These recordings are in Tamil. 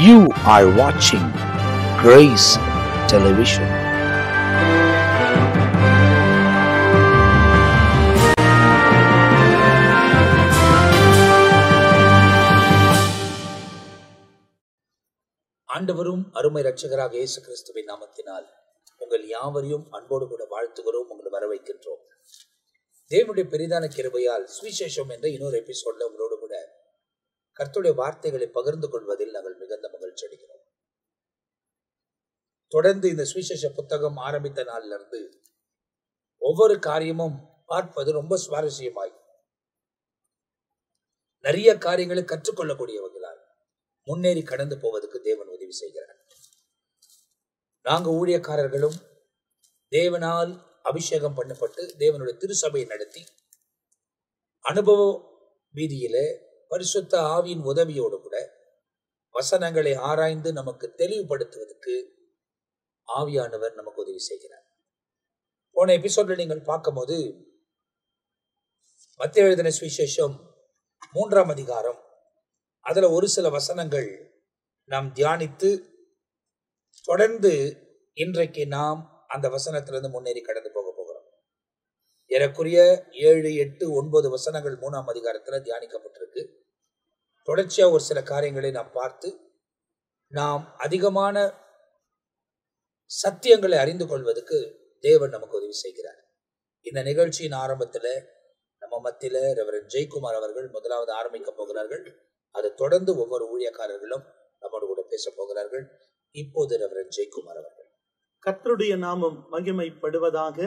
You are watching Grace Television. ஆண்டவரும் அருமை இரட்சகராக இயேசு கிறிஸ்துவின் நாமத்தினால் உங்கள் யாவரையும் அன்போடு கூட வாழ்த்துகிறோம், உங்களை வரவேற்கின்றோம். தேவனுடைய பெரிதான கிருபையால் சுவிசேஷம் என்ற இன்னொரு எபிசோட்ல உங்களோடு கூட கர்த்தருடைய வார்த்தைகளை பகிர்ந்து கொள்வதில் நாங்கள் மிகுந்த மகிழ்ச்சி அடைகிறோம். தொடர்ந்து இந்த சுவிசேஷ புத்தகம் ஆரம்பித்த நாளிலிருந்து இருந்து ஒவ்வொரு காரியமும் பார்ப்பது ரொம்ப சுவாரஸ்யமாய் நிறைய காரியங்களை கற்றுக்கொள்ளக்கூடியவர்களால் முன்னேறி கடந்து போவதற்கு தேவன் உதவி செய்கிறார். நாங்கள் ஊழியக்காரர்களும் தேவனால் அபிஷேகம் பண்ணப்பட்டு தேவனுடைய திருசபையை நடத்தி அனுபவ வீதியில பரிசுத்த ஆவியின் உதவியோடு கூட வசனங்களை ஆராய்ந்து நமக்கு தெளிவுபடுத்துவதற்கு ஆவியானவர் நமக்கு உதவி செய்கிறார். போன எபிசோட்ல நீங்கள் பார்க்கும்போது மத்தேயு எழுதின சுவிசேஷம் 3ஆம் அதிகாரம் அதுல ஒரு சில வசனங்கள் நாம் தியானித்து தொடர்ந்து இன்றைக்கு நாம் அந்த வசனத்திலிருந்து முன்னேறி கடந்து போக போகிறோம். ஏறக்குறைய 7, 8, 9 வசனங்கள் 3ஆம் அதிகாரத்துல தியானிக்கப்பட்டிருக்கு. தொடர்ச்சியா ஒரு சில காரியங்களை நாம் பார்த்து நாம் அதிகமான சத்தியங்களை அறிந்து கொள்வதற்கு தேவன் நமக்கு உதவி செய்கிறார். இந்த நிகழ்ச்சியின் ஆரம்பத்துல நம்ம மத்தியில ரெவரண்ட் ஜெயக்குமார் அவர்கள் முதலாவது ஆரம்பிக்க போகிறார்கள். அதை தொடர்ந்து ஒவ்வொரு ஊழியக்காரர்களும் நம்மோடு கூட பேச போகிறார்கள். இப்போது ரெவரண்ட் ஜெயக்குமார் அவர்கள். கர்த்தருடைய நாமம் மகிமைப்படுவதாக.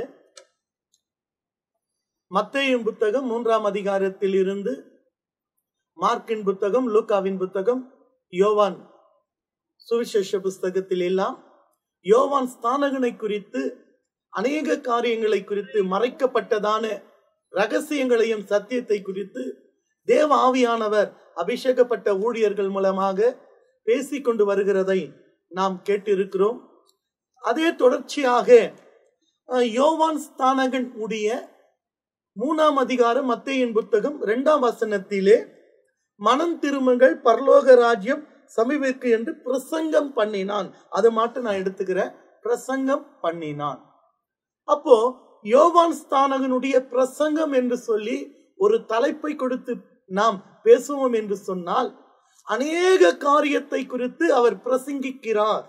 மத்தேயு புத்தகம் 3ஆம் அதிகாரத்தில் இருந்து மார்க்கின் புத்தகம், லூக்காவின் புத்தகம், யோவான் சுவிசேஷ புஸ்தகத்தில் எல்லாம் யோவான் ஸ்நானகனை குறித்து அநேக காரியங்களை குறித்து மறைக்கப்பட்டதான ரகசியங்களையும் சத்தியத்தை குறித்து தேவ ஆவியானவர் அபிஷேகப்பட்ட ஊழியர்கள் மூலமாக பேசிக்கொண்டு வருகிறதை நாம் கேட்டிருக்கிறோம். அதே தொடர்ச்சியாக யோவான் ஸ்நானகன் உடைய 3ஆம் அதிகாரம் மத்தேயின் புத்தகம் 2ஆம் வசனத்திலே மனம் திரும்புங்கள், பரலோக ராஜ்யம் சமீபத்திற்கு என்று பிரசங்கம் பண்ணினான். அது மட்டும் நான் எடுத்துக்கிறேன், பிரசங்கம் பண்ணினான். அப்போ யோவான் ஸ்நானகனுடைய பிரசங்கம் என்று சொல்லி ஒரு தலைப்பை கொடுத்து நாம் பேசுவோம் என்று சொன்னால் அநேக காரியத்தை குறித்து அவர் பிரசங்கிக்கிறார்.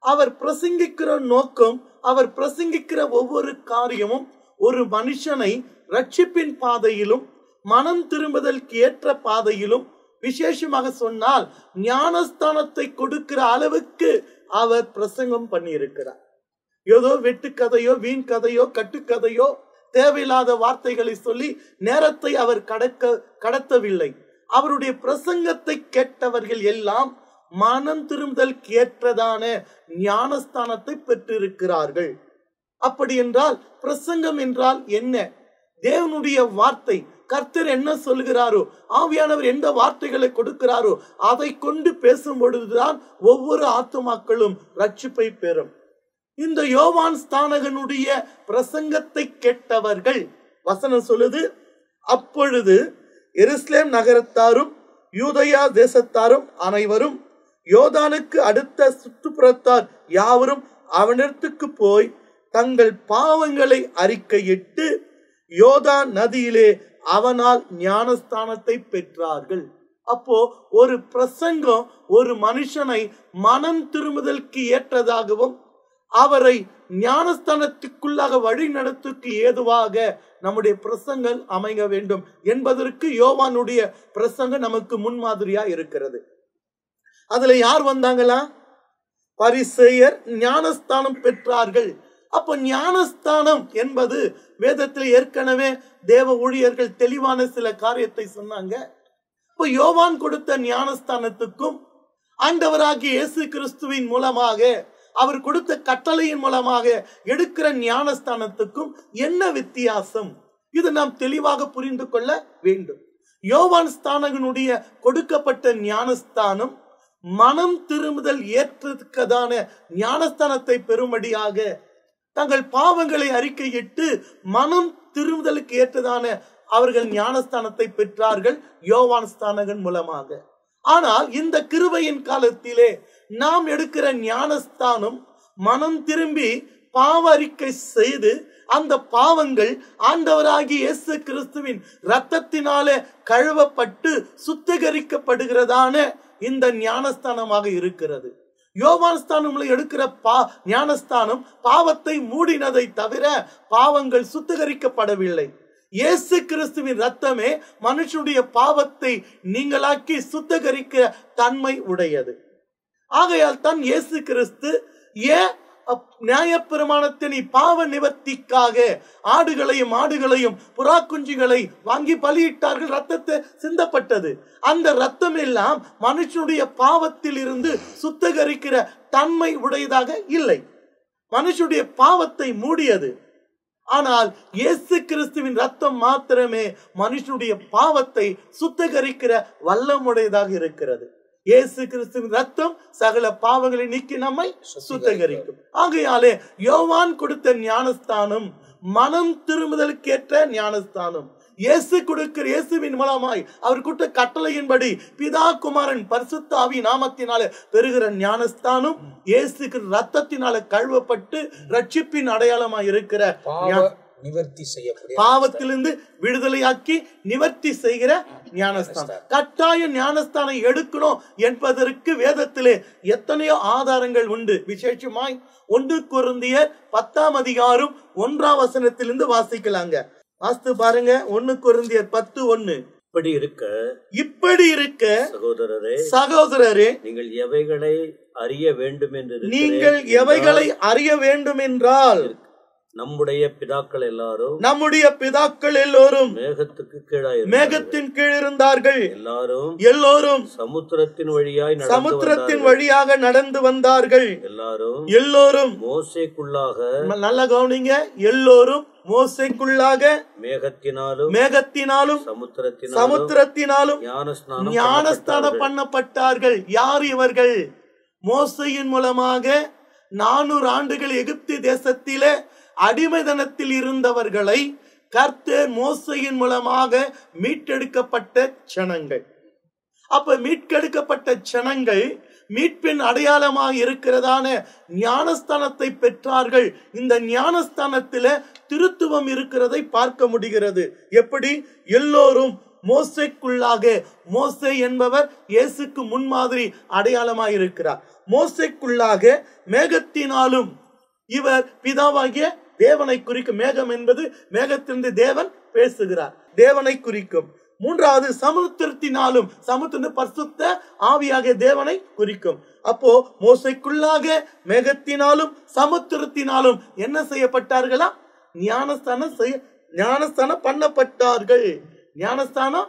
அவர் பிரசங்கிக்கிற நோக்கம், அவர் பிரசங்கிக்கிற ஒவ்வொரு காரியமும் ஒரு மனுஷனை ரட்சிப்பின் பாதையிலும் மனம் திரும்புதலுக்கு ஏற்ற பாதையிலும், விசேஷமாக சொன்னால் ஞானஸ்தானத்தை கொடுக்கிற அளவுக்கு அவர் பிரசங்கம் பண்ணியிருக்கிறார். ஏதோ வெட்டு கதையோ வீண் கதையோ கட்டுக்கதையோ தேவையில்லாத வார்த்தைகளை சொல்லி நேரத்தை அவர் கடத்தவில்லை. அவருடைய பிரசங்கத்தை கேட்டவர்கள் எல்லாம் மனம் திரும்புதல் ஏற்றதான ஞானஸ்தானத்தை பெற்றிருக்கிறார்கள். அப்படி என்றால் பிரசங்கம் என்றால் என்ன? தேவனுடைய வார்த்தை, கர்த்தர் என்ன சொல்கிறாரோ, ஆவியானவர் எந்த வார்த்தைகளை கொடுக்கிறாரோ அதை கொண்டு பேசும் பொழுதுதான் ஒவ்வொரு ஆத்துமாக்களும் ரட்சிப்பை பெறும். இந்த யோவான் ஸ்நானகனுடைய பிரசங்கத்தை கேட்டவர்கள், வசனம் சொல்லுது, அப்பொழுது எருசலேம் நகரத்தாரும் யூதயா தேசத்தாரும் அனைவரும் யோர்தானுக்கு அடுத்த சுற்றுப்புறத்தார் யாவரும் அவனிடத்துக்கு போய் தங்கள் பாவங்களை அறிக்கையிட்டு யோர்தான் நதியிலே அவனால் ஞானஸ்தானத்தை பெற்றார்கள். அப்போ ஒரு பிரசங்கம் ஒரு மனுஷனை மனம் திரும்புதலுக்கு ஏற்றதாகவும் அவரை ஞானஸ்தானத்துக்குள்ளாக வழி நடத்துக்கு ஏதுவாக நம்முடைய பிரசங்கள் அமைய வேண்டும் என்பதற்கு யோவானுடைய பிரசங்கம் நமக்கு முன்மாதிரியா இருக்கிறது. அதுல யார் வந்தாங்களா? பரிசேயர் ஞானஸ்தானம் பெற்றார்கள். அப்ப ஞானஸ்தானம் என்பது வேதத்தில் ஏற்கனவே தேவ ஊழியர்கள் தெளிவான சில காரியத்தை சொன்னாங்க. இப்ப யோவான் கொடுத்த ஞானஸ்தானத்துக்கும் ஆண்டவராகிய இயேசு கிறிஸ்துவின் மூலமாக அவர் கொடுத்த கட்டளையின் மூலமாக எடுக்கிற ஞானஸ்தானத்துக்கும் என்ன வித்தியாசம்? இது நாம் தெளிவாக புரிந்து கொள்ள வேண்டும். யோவான் ஸ்நானகனுடைய கொடுக்கப்பட்ட ஞானஸ்தானம் மனம் திரும்புதல் ஏற்றதான ஞானஸ்தானத்தை பெறும்படியாக தங்கள் பாவங்களை அறிக்கையிட்டு மனம் திரும்புதலுக்கு ஏற்றதான அவர்கள் ஞானஸ்தானத்தை பெற்றார்கள் யோவான் ஸ்நானகன் மூலமாக. ஆனால் இந்த கிருபையின் காலத்திலே நாம் எடுக்கிற ஞானஸ்தானம் மனம் திரும்பி பாவ அறிக்கை செய்து அந்த பாவங்கள் ஆண்டவராகிய இயேசு கிறிஸ்துவின் இரத்தத்தினாலே கழுவப்பட்டு சுத்திகரிக்கப்படுகிறதான இந்த ஞானஸ்தானமாக இருக்கிறது. யோவான் ஸ்தானம்ல எடுக்கிற ஞானஸ்தானம் பாவத்தை மூடினதை தவிர பாவங்கள் சுத்திகரிக்கப்படவில்லை. இயேசு கிறிஸ்துவின் இரத்தமே மனுஷனுடைய பாவத்தை நீங்களாக்கி சுத்திகரிக்கிற தன்மை உடையது. ஆகையால் தான் இயேசு கிறிஸ்து நியாயப்பிரமாணத்தின் பாவ நிவர்த்திக்காக ஆடுகளையும் புறாக்குஞ்சுகளை வாங்கி பலியிட்டார்கள். ரத்தத்தை சிந்தப்பட்டது. அந்த ரத்தம் எல்லாம் மனுஷனுடைய பாவத்தில் இருந்து சுத்திகரிக்கிற தன்மை உடையதாக இல்லை. மனுஷனுடைய பாவத்தை மூடியது. ஆனால் இயேசு கிறிஸ்துவின் ரத்தம் மாத்திரமே மனுஷனுடைய பாவத்தை சுத்திகரிக்கிற வல்லமுடையதாக இருக்கிறது. இயேசு கிறிஸ்துவின் ரத்தம் சகல பாவங்களை நீக்கி நம்மை சுத்திகரிக்கும். ஆகையாலே யோவான் கொடுத்த ஞானஸ்தானம் மனம் திரும்புதலுக்கேற்ற ஞானஸ்தானம். இயேசுவின் மூலமாய் அவர் கொடுத்த கட்டளையின்படி பிதா குமாரன் பரிசுத்த ஆவி நாமத்தினால பெறுகிற ஞானஸ்தானம் இயேசு ரத்தத்தினால கழுவப்பட்டு ரட்சிப்பின் அடையாளமாய் இருக்கிற நிவர்த்தி செய்யக்கூடிய பாவத்திலிருந்து விடுதலையாக்கி நிவர்த்தி செய்கிற ஞானஸ்தானம். கட்டாய ஞானஸ்தானம் எடுக்கணும் என்பதற்கு வேதத்திலே எத்தனையோ ஆதாரங்கள் உண்டு. விசேஷமாய் 1 கொரிந்தியர் 10ஆம் அதிகாரம் 1ஆம் வசனத்திலிருந்து வாசிக்கலாங்க. வாசித்து பாருங்க. 1 கொரிந்தியர் 10:1. இப்படி இருக்க சகோதரரே நீங்கள் எவைகளை அறிய வேண்டும் என்றால் நம்முடைய பிதாக்கள் எல்லோரும் மேகத்தின் கீழ் இருந்தார்கள். எல்லோரும் சமுத்திரத்தின் வழியாக நடந்து வந்தார்கள். எல்லோரும் மோசேக்குள்ளாக, நல்ல கவனிங்க, எல்லோரும் மோசேக்குள்ளாக மேகத்தினாலும் சமுத்திரத்தினாலும் ஞானஸ்தானம் பண்ணப்பட்டார்கள். யார் இவர்கள்? மோசேயின் மூலமாக 400 ஆண்டுகள் எகிப்து தேசத்திலே அடிமைதனத்தில் இருந்தவர்களை கர்த்தர் மோசேயின் மூலமாக மீட்டெடுக்கப்பட்ட ஜனங்கள். அப்ப மீட்டெடுக்கப்பட்ட ஜனங்கள் மீட்பின் அடையாளமாக இருக்கிறதான ஞானஸ்தானத்தை பெற்றார்கள். இந்த ஞானஸ்தானத்தில திருத்துவம் இருக்கிறதை பார்க்க முடிகிறது. எப்படி? எல்லோரும் மோசேக்குள்ளாக. மோசே என்பவர் இயேசுக்கு முன்மாதிரி அடையாளமாக இருக்கிறார். மோசேக்குள்ளாக மேகத்தினாலும், இவர் பிதாவாகிய தேவனை குறிக்கும். மேகம் என்பது மேகத்திலிருந்து தேவன் பேசுகிறார், தேவனை குறிக்கும். 3வது சமுத்திரத்தினாலும், சமுத்திர பரிசுத்த ஆவியாகிய தேவனை குறிக்கும். அப்போ மோசேக்குள்ளாக மேகத்தினாலும் சமுத்திரத்தினாலும் என்ன செய்யப்பட்டார்களா? ஞானஸ்தானம் பண்ணப்பட்டார்கள். ஞானஸ்தானம்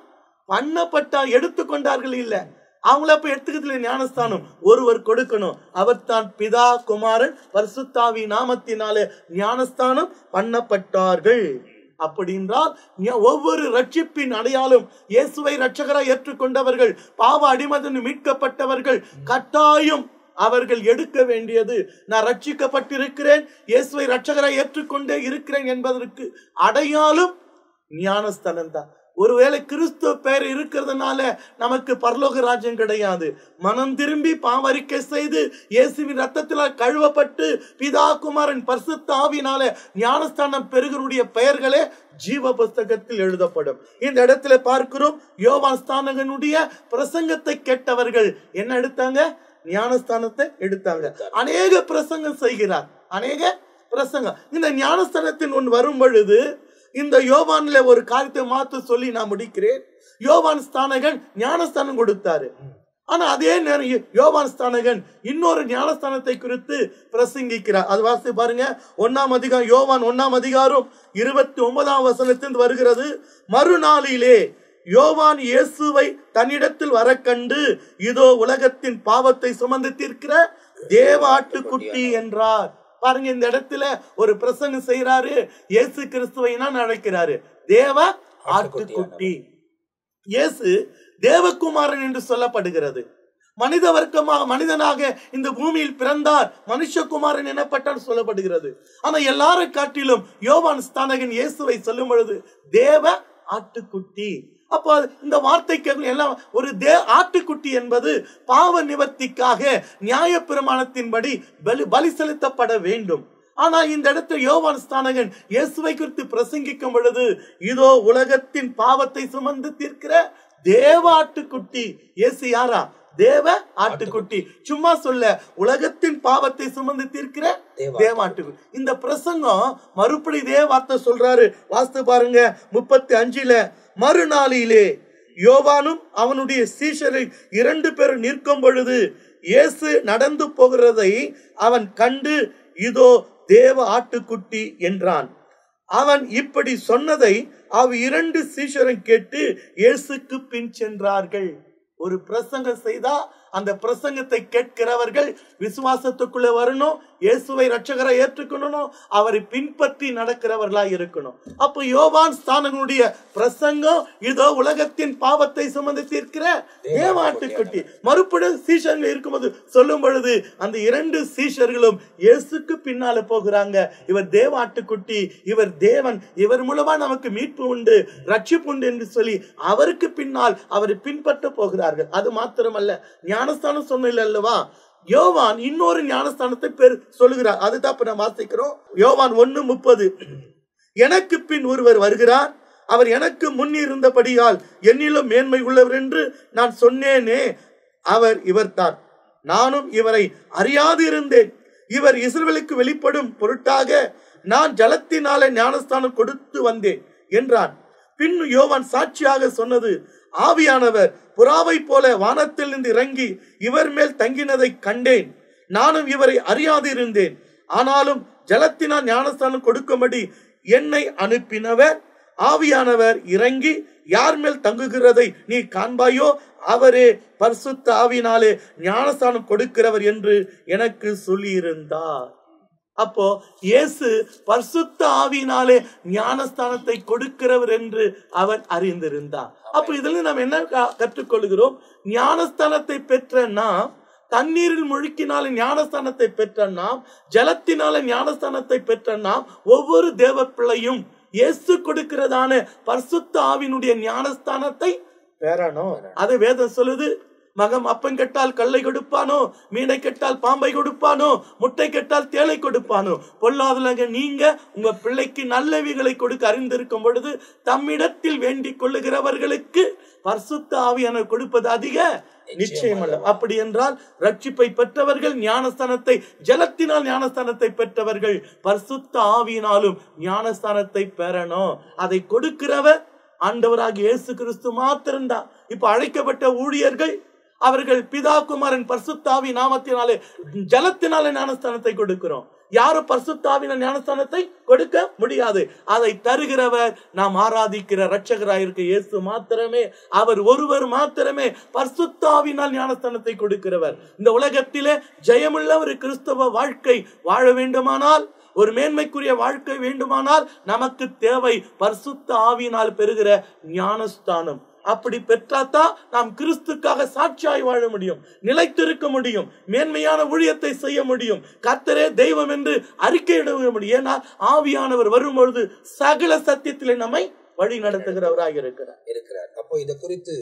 பண்ணப்பட்டார், எடுத்துக்கொண்டார்கள் இல்ல. அவங்கள அப்ப எடுத்துக்கிறதுல ஞானஸ்தானம் ஒருவர் கொடுக்கணும். அவர் தான் பிதா குமாரன் பரிசுத்தாவி நாமத்தினாலே ஞானஸ்தானம் பண்ணப்பட்டார்கள். அப்படி என்றால் ஒவ்வொரு ரட்சிப்பின் அடையாளம் இயேசுவை ரட்சகராய் ஏற்றுக்கொண்டவர்கள், பாவ அடிமையிலிருந்து மீட்கப்பட்டவர்கள் கட்டாயம் அவர்கள் எடுக்க வேண்டியது, நான் ரட்சிக்கப்பட்டிருக்கிறேன், இயேசுவை ரட்சகராய் ஏற்றுக்கொண்டே இருக்கிறேன் என்பதற்கு அடையாளம் ஞானஸ்தானம் தான். ஒருவேளை கிறிஸ்துவ பெயர் இருக்கிறதுனால நமக்கு பரலோக ராஜ்யம் கிடையாது. மனம் திரும்பி பாவரிக்கை செய்து இயேசுவின் ரத்தத்தினால் கழுவப்பட்டு பிதா குமாரன் பரிசுத்த ஆவியினால ஞானஸ்தானம் பெறுகிறவருடைய பெயர்களே ஜீவ புஸ்தகத்தில் எழுதப்படும். இந்த இடத்துல பார்க்கிறோம், யோவான் ஸ்நானகனுடைய பிரசங்கத்தை கேட்டவர்கள் என்ன எடுத்தாங்க? ஞானஸ்தானத்தை எடுத்தாங்க. அநேக பிரசங்கம் செய்கிறார், அநேக பிரசங்கம். இந்த ஞானஸ்தானத்தின் ஒன்று வரும் பொழுது இந்த யோவான்ல ஒரு காரியத்தை மாத்த சொல்லி நான் முடிக்கிறேன். யோவான் ஸ்நானகன் ஞானஸ்தானம் கொடுத்தாரு. ஆனா அதே நேரம் யோவான் ஸ்நானகன் இன்னொரு ஞானஸ்தானத்தை குறித்து பிரசங்கிக்கிறார். அது வாசி பாருங்க. 1ஆம் அதிகாரம், யோவான் 1ஆம் அதிகாரம் 29ஆம் வசனத்தில் வருகிறது. மறுநாளிலே யோவான் இயேசுவை தன்னிடத்தில் வர கண்டு, இதோ உலகத்தின் பாவத்தை சுமந்து தீர்க்கிற தேவ ஆட்டுக்குட்டி என்றார். பாருங்க, இந்த இடத்துல ஒரு பிரசங்கம் செய்யறாரு. இயேசு கிறிஸ்துவை அழைக்கிறாரு தேவ ஆட்டுக்குட்டி. இயேசு தேவகுமாரன் என்று சொல்லப்படுகிறது. மனித வர்க்கமாக மனிதனாக இந்த பூமியில் பிறந்தார், மனுஷகுமாரன் எனப்பட்டார் சொல்லப்படுகிறது. ஆனா எல்லாரை காட்டிலும் யோவான் ஸ்நானகன் இயேசுவை சொல்லும் பொழுது தேவ ஆட்டுக்குட்டி. அப்போ இந்த வார்த்தைக்கு எல்லாம் ஒரு ஆட்டுக்குட்டி என்பது பாவ நிவர்த்திக்காக நியாயப்பிரமாணத்தின்படி பலி செலுத்தப்பட வேண்டும். ஆனா இந்த இடத்துல யோவான் ஸ்நானகன் இயேசுவை குறித்து பிரசங்கிக்கும் பொழுது, இதோ உலகத்தின் பாவத்தை சுமந்து தீர்க்கிற தேவ ஆட்டுக்குட்டி. இயேசு யாரா? தேவ ஆட்டுக்குட்டி. சும்மா சொல்ல, உலகத்தின் பாவத்தை சுமந்து தீர்க்கிற தேவ ஆட்டுக்குட்டி. இந்த பிரசங்கம் மறுபடி இதே வார்த்தை சொல்றாரு. வாஸ்து பாருங்க 35. மறுநாளிலே யோவானும் அவனுடைய சீஷரை 2 பேரும் நிற்கும் பொழுது இயேசு நடந்து போகிறதை அவன் கண்டு, இதோ தேவ ஆட்டுக்குட்டி என்றான். அவன் இப்படி சொன்னதை 2 சீஷரும் கேட்டு இயேசுக்கு பின் சென்றார்கள். ஒரு பிரசங்கம் செய்தா அந்த பிரசங்கத்தை கேட்கிறவர்கள் விசுவாசத்துக்குள்ள வரணும், இயேசுவை ரட்சகரை ஏற்றுக்கணும், அவரை பின்பற்றி நடக்கிறவர்களா இருக்கணும். அப்போ யோவான் ஸ்நானகனுடைய பிரசங்கம், இதோ உலகத்தின் பாவத்தை சுமந்து தீர்க்கிற தேவாட்டுக்குட்டி. மறுபடியும் சீஷர்கள் இருக்கும்போது சொல்லும் பொழுது அந்த 2 சீஷர்களும் இயேசுக்கு பின்னால போகிறாங்க. இவர் தேவாட்டுக்குட்டி, இவர் தேவன், இவர் மூலமா நமக்கு மீட்பு உண்டு, ரட்சிப்பு உண்டு என்று சொல்லி அவருக்கு பின்னால் அவரை பின்பற்ற போகிறார்கள். அது மாத்திரமல்ல, ஞானஸ்தானம் சொன்ன அல்லவா, யோவான் இன்னொரு ஞானஸ்தானத்தை சொல்லுகிறார். அதுதான் இப்ப நம்ம வாசிக்கிறோம். யோவான் 1:30. எனக்கு பின் ஒருவர் வருகிறார், அவர் எனக்கு முன் இருந்தபடியால் என்னிலும் மேன்மை உள்ளவர் என்று நான் சொன்னேனே, அவர் இவர்தான். நானும் இவரை அறியாது இருந்தேன். இவர் இஸ்ரவேலுக்கு வெளிப்படும் பொருட்டாக நான் ஜலத்தினாலே ஞானஸ்தானம் கொடுத்து வந்தேன் என்றான். பின் யோவான் சாட்சியாக சொன்னது, ஆவியானவர் புறாவை போல வானத்தில் இருந்து இறங்கி இவர் மேல் தங்கினதை கண்டேன். நானும் இவரை அறியாது இருந்தேன். ஆனாலும் ஜலத்தினால் ஞானஸ்தானம் கொடுக்கும்படி என்னை அனுப்பினவர் ஆவியானவர் இறங்கி யார் மேல் தங்குகிறதை நீ காண்பாயோ, அவரே பரிசுத்த ஆவியினாலே ஞானஸ்தானம் கொடுக்கிறவர் என்று எனக்கு சொல்லியிருந்தார். அப்போ இயேசு பரிசுத்த ஆவியினாலே ஞானஸ்தானத்தை கொடுக்கிறவர் என்று அவர் அறிந்திருந்தார். அப்ப இதுல நாம் என்ன கற்றுக்கொள்கிறோம்? ஞானஸ்தானத்தை பெற்ற நாம், தண்ணீரில் முழுக்கினாலே ஞானஸ்தானத்தை பெற்ற நாம், ஜலத்தினால ஞானஸ்தானத்தை பெற்ற நாம், ஒவ்வொரு தேவ பிள்ளையும் இயேசு கொடுக்கிறதான பரிசுத்த ஆவியினுடைய ஞானஸ்தானத்தை பெறணும். அது வேதம் சொல்லுது. மகம் அப்பம் கெட்டால் கல்லை கொடுப்பானோ, மீனை கெட்டால் பாம்பை கொடுப்பானோ, முட்டை கெட்டால் தேளை கொடுப்பானோ. பொல்லாதவங்க நீங்க உங்க பிள்ளைக்கு நல்லவிகளை கொடுக்க அறிந்திருக்கும் பொழுது தம்மிடத்தில் வேண்டிக் கொள்ளுகிறவர்களுக்கு பரிசுத்த ஆவியானவர் கொடுப்பது அதிக நிச்சயம் அல்ல. அப்படி என்றால் ரட்சிப்பை பெற்றவர்கள் ஞானஸ்தானத்தை, ஜலத்தினால் ஞானஸ்தானத்தை பெற்றவர்கள் பரிசுத்த ஆவியினாலும் ஞானஸ்தானத்தை பெறணும். அதை கொடுக்கிறவர் ஆண்டவராகிய இயேசு கிறிஸ்து மாத்திரம்தான். இப்ப அழைக்கப்பட்ட ஊழியர்கள் அவர்கள் பிதா குமாரன் பரிசுத்த ஆவி நாமத்தினாலே ஜலத்தினாலே ஞானஸ்தானத்தை கொடுக்கிறோம். யாரும் பரிசுத்த ஆவியினால் ஞானஸ்தானத்தை கொடுக்க முடியாது. அதை தருகிறவர் நாம் ஆராதிக்கிற இரட்சகராயிருக்க இயேசு மாத்திரமே. அவர் ஒருவர் மாத்திரமே பரிசுத்த ஆவியினால் ஞானஸ்தானத்தை கொடுக்கிறவர். இந்த உலகத்திலே ஜெயமுள்ள ஒரு கிறிஸ்தவ வாழ்க்கை வாழ வேண்டுமானால், ஒரு மேன்மைக்குரிய வாழ்க்கை வேண்டுமானால் நமக்கு தேவை பரிசுத்த ஆவியினால் பெறுகிற ஞானஸ்தானம். அப்படி பெற்றாதான் நாம் கிறிஸ்துக்காக சாட்சியாய் வாழ முடியும், நிலைத்திருக்க முடியும், மேன்மையான ஊழியத்தை செய்ய முடியும், கர்த்தரே தெய்வம் என்று அறிக்கையிட முடியும். ஏன்னா ஆவியானவர் வரும்பொழுது சகல சத்தியத்திலே நம்மை வழி நடத்துகிறவராக இருக்கிறார். அப்போ இதை குறித்து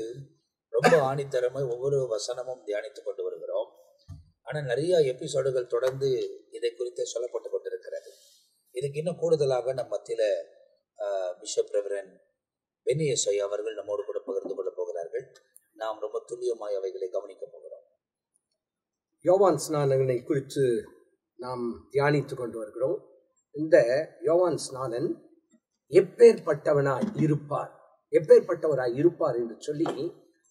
ரொம்ப ஆணித்தரமாய் ஒவ்வொரு வசனமும் தியானித்துக் கொண்டு வருகிறோம். ஆனா நிறைய எபிசோடுகள் தொடர்ந்து இதை குறித்து சொல்லப்பட்டு கொண்டிருக்கிறது. இதுக்கு இன்னும் கூடுதலாக நம் மத்தியில பிஷப் ரெவரண்ட் பென்னி எஸ்ஐ அவர்கள் நம்மோடு கூட பகிர்ந்து கொள்ள போகிறார்கள். நாம் ரொம்ப துல்லியமாய் அவைகளை கவனிக்க போகிறோம். யோவான் ஸ்நானனை குறித்து நாம் தியானித்து கொண்டு வருகிறோம். இந்த யோவான் ஸ்நானன் எப்பேற்பட்டவனாய் இருப்பார் என்று சொல்லி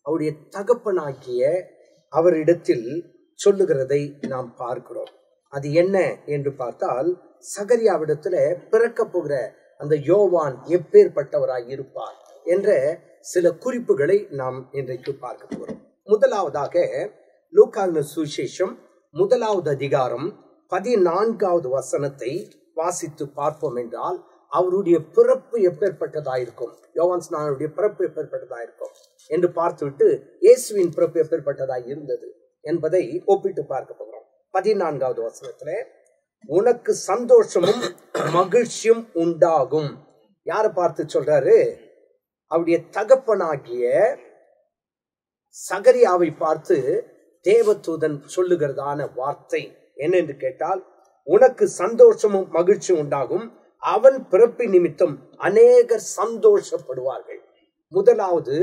அவருடைய தகப்பனாகிய அவரிடத்தில் சொல்லுகிறதை நாம் பார்க்கிறோம். அது என்ன என்று பார்த்தால், சகரியாவிடத்துல பிறக்க போகிற அந்த யோவான் எப்பேற்பட்டவராய் இருப்பார் என்ற சில குறிப்புகளை நாம் இன்றைக்கு பார்க்க போகிறோம். முதலாவதாக லூக்காவின் சுவிசேஷம் 1வது அதிகாரம் 14வது வசனத்தை வாசித்து பார்ப்போம் என்றால், அவருடைய பிறப்பு எப்பேற்பட்டதாயிருக்கும், யோவான் ஸ்நானனுடைய பிறப்பு எப்பேற்பட்டதாயிருக்கும் என்று பார்த்துவிட்டு இயேசுவின் பிறப்பு எப்பேற்பட்டதாய் இருந்தது என்பதை ஒப்பிட்டு பார்க்க போகிறோம். 14வது வசனத்துல, உனக்கு சந்தோஷமும் மகிழ்ச்சியும் உண்டாகும். யாரை பார்த்து சொல்றாரு? அவருடைய தகப்பனாகிய சகரியாவை பார்த்து தேவதூதன் சொல்லுகிறதான வார்த்தை என்னென்று கேட்டால், உனக்கு சந்தோஷமும் மகிழ்ச்சி உண்டாகும், அவன் பிறப்பு நிமித்தம் அநேகர் சந்தோஷப்படுவார்கள். முதலாவது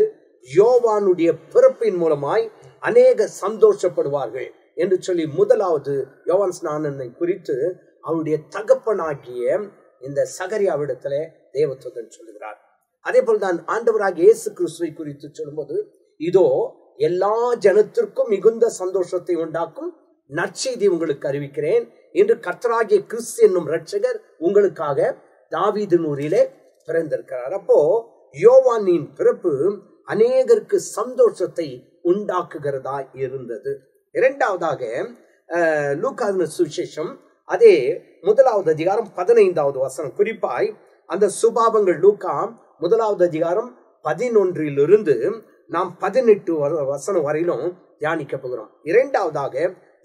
யோவானுடைய பிறப்பின் மூலமாய் அநேகர் சந்தோஷப்படுவார்கள் என்று சொல்லி முதலாவது யோவான் ஸ்நானனை குறித்து அவருடைய தகப்பனாகிய இந்த சகரியாவிடத்துல தேவதூதன் சொல்லுகிறார். அதே போல்தான் ஆண்டவராகிய இயேசு கிறிஸ்துவை குறித்து சொல்லும்போது, இதோ எல்லா ஜனத்திற்கும் மிகுந்த சந்தோஷத்தை உண்டாக்கும் நற்செய்தி உங்களுக்கு அறிவிக்கிறேன் என்று கர்த்தராகிய கிறிஸ்து என்னும் இரட்சகர் உங்களுக்காக தாவீதின் ஊரிலே பிறந்திருக்கிறார். அப்போ யோவானின் பிறப்பு அநேகருக்கு சந்தோஷத்தை உண்டாக்குகிறதா இருந்தது. இரண்டாவதாக லூக்காவின் சுவிசேஷம் அதே 1வது அதிகாரம் 15வது வசனம், குறிப்பாய் அந்த சுபாவங்கள் லூக்கா 1வது அதிகாரம் 11 நாம் 18 வசனம் வரையிலும் தியானிக்க போகிறோம். இரண்டாவதாக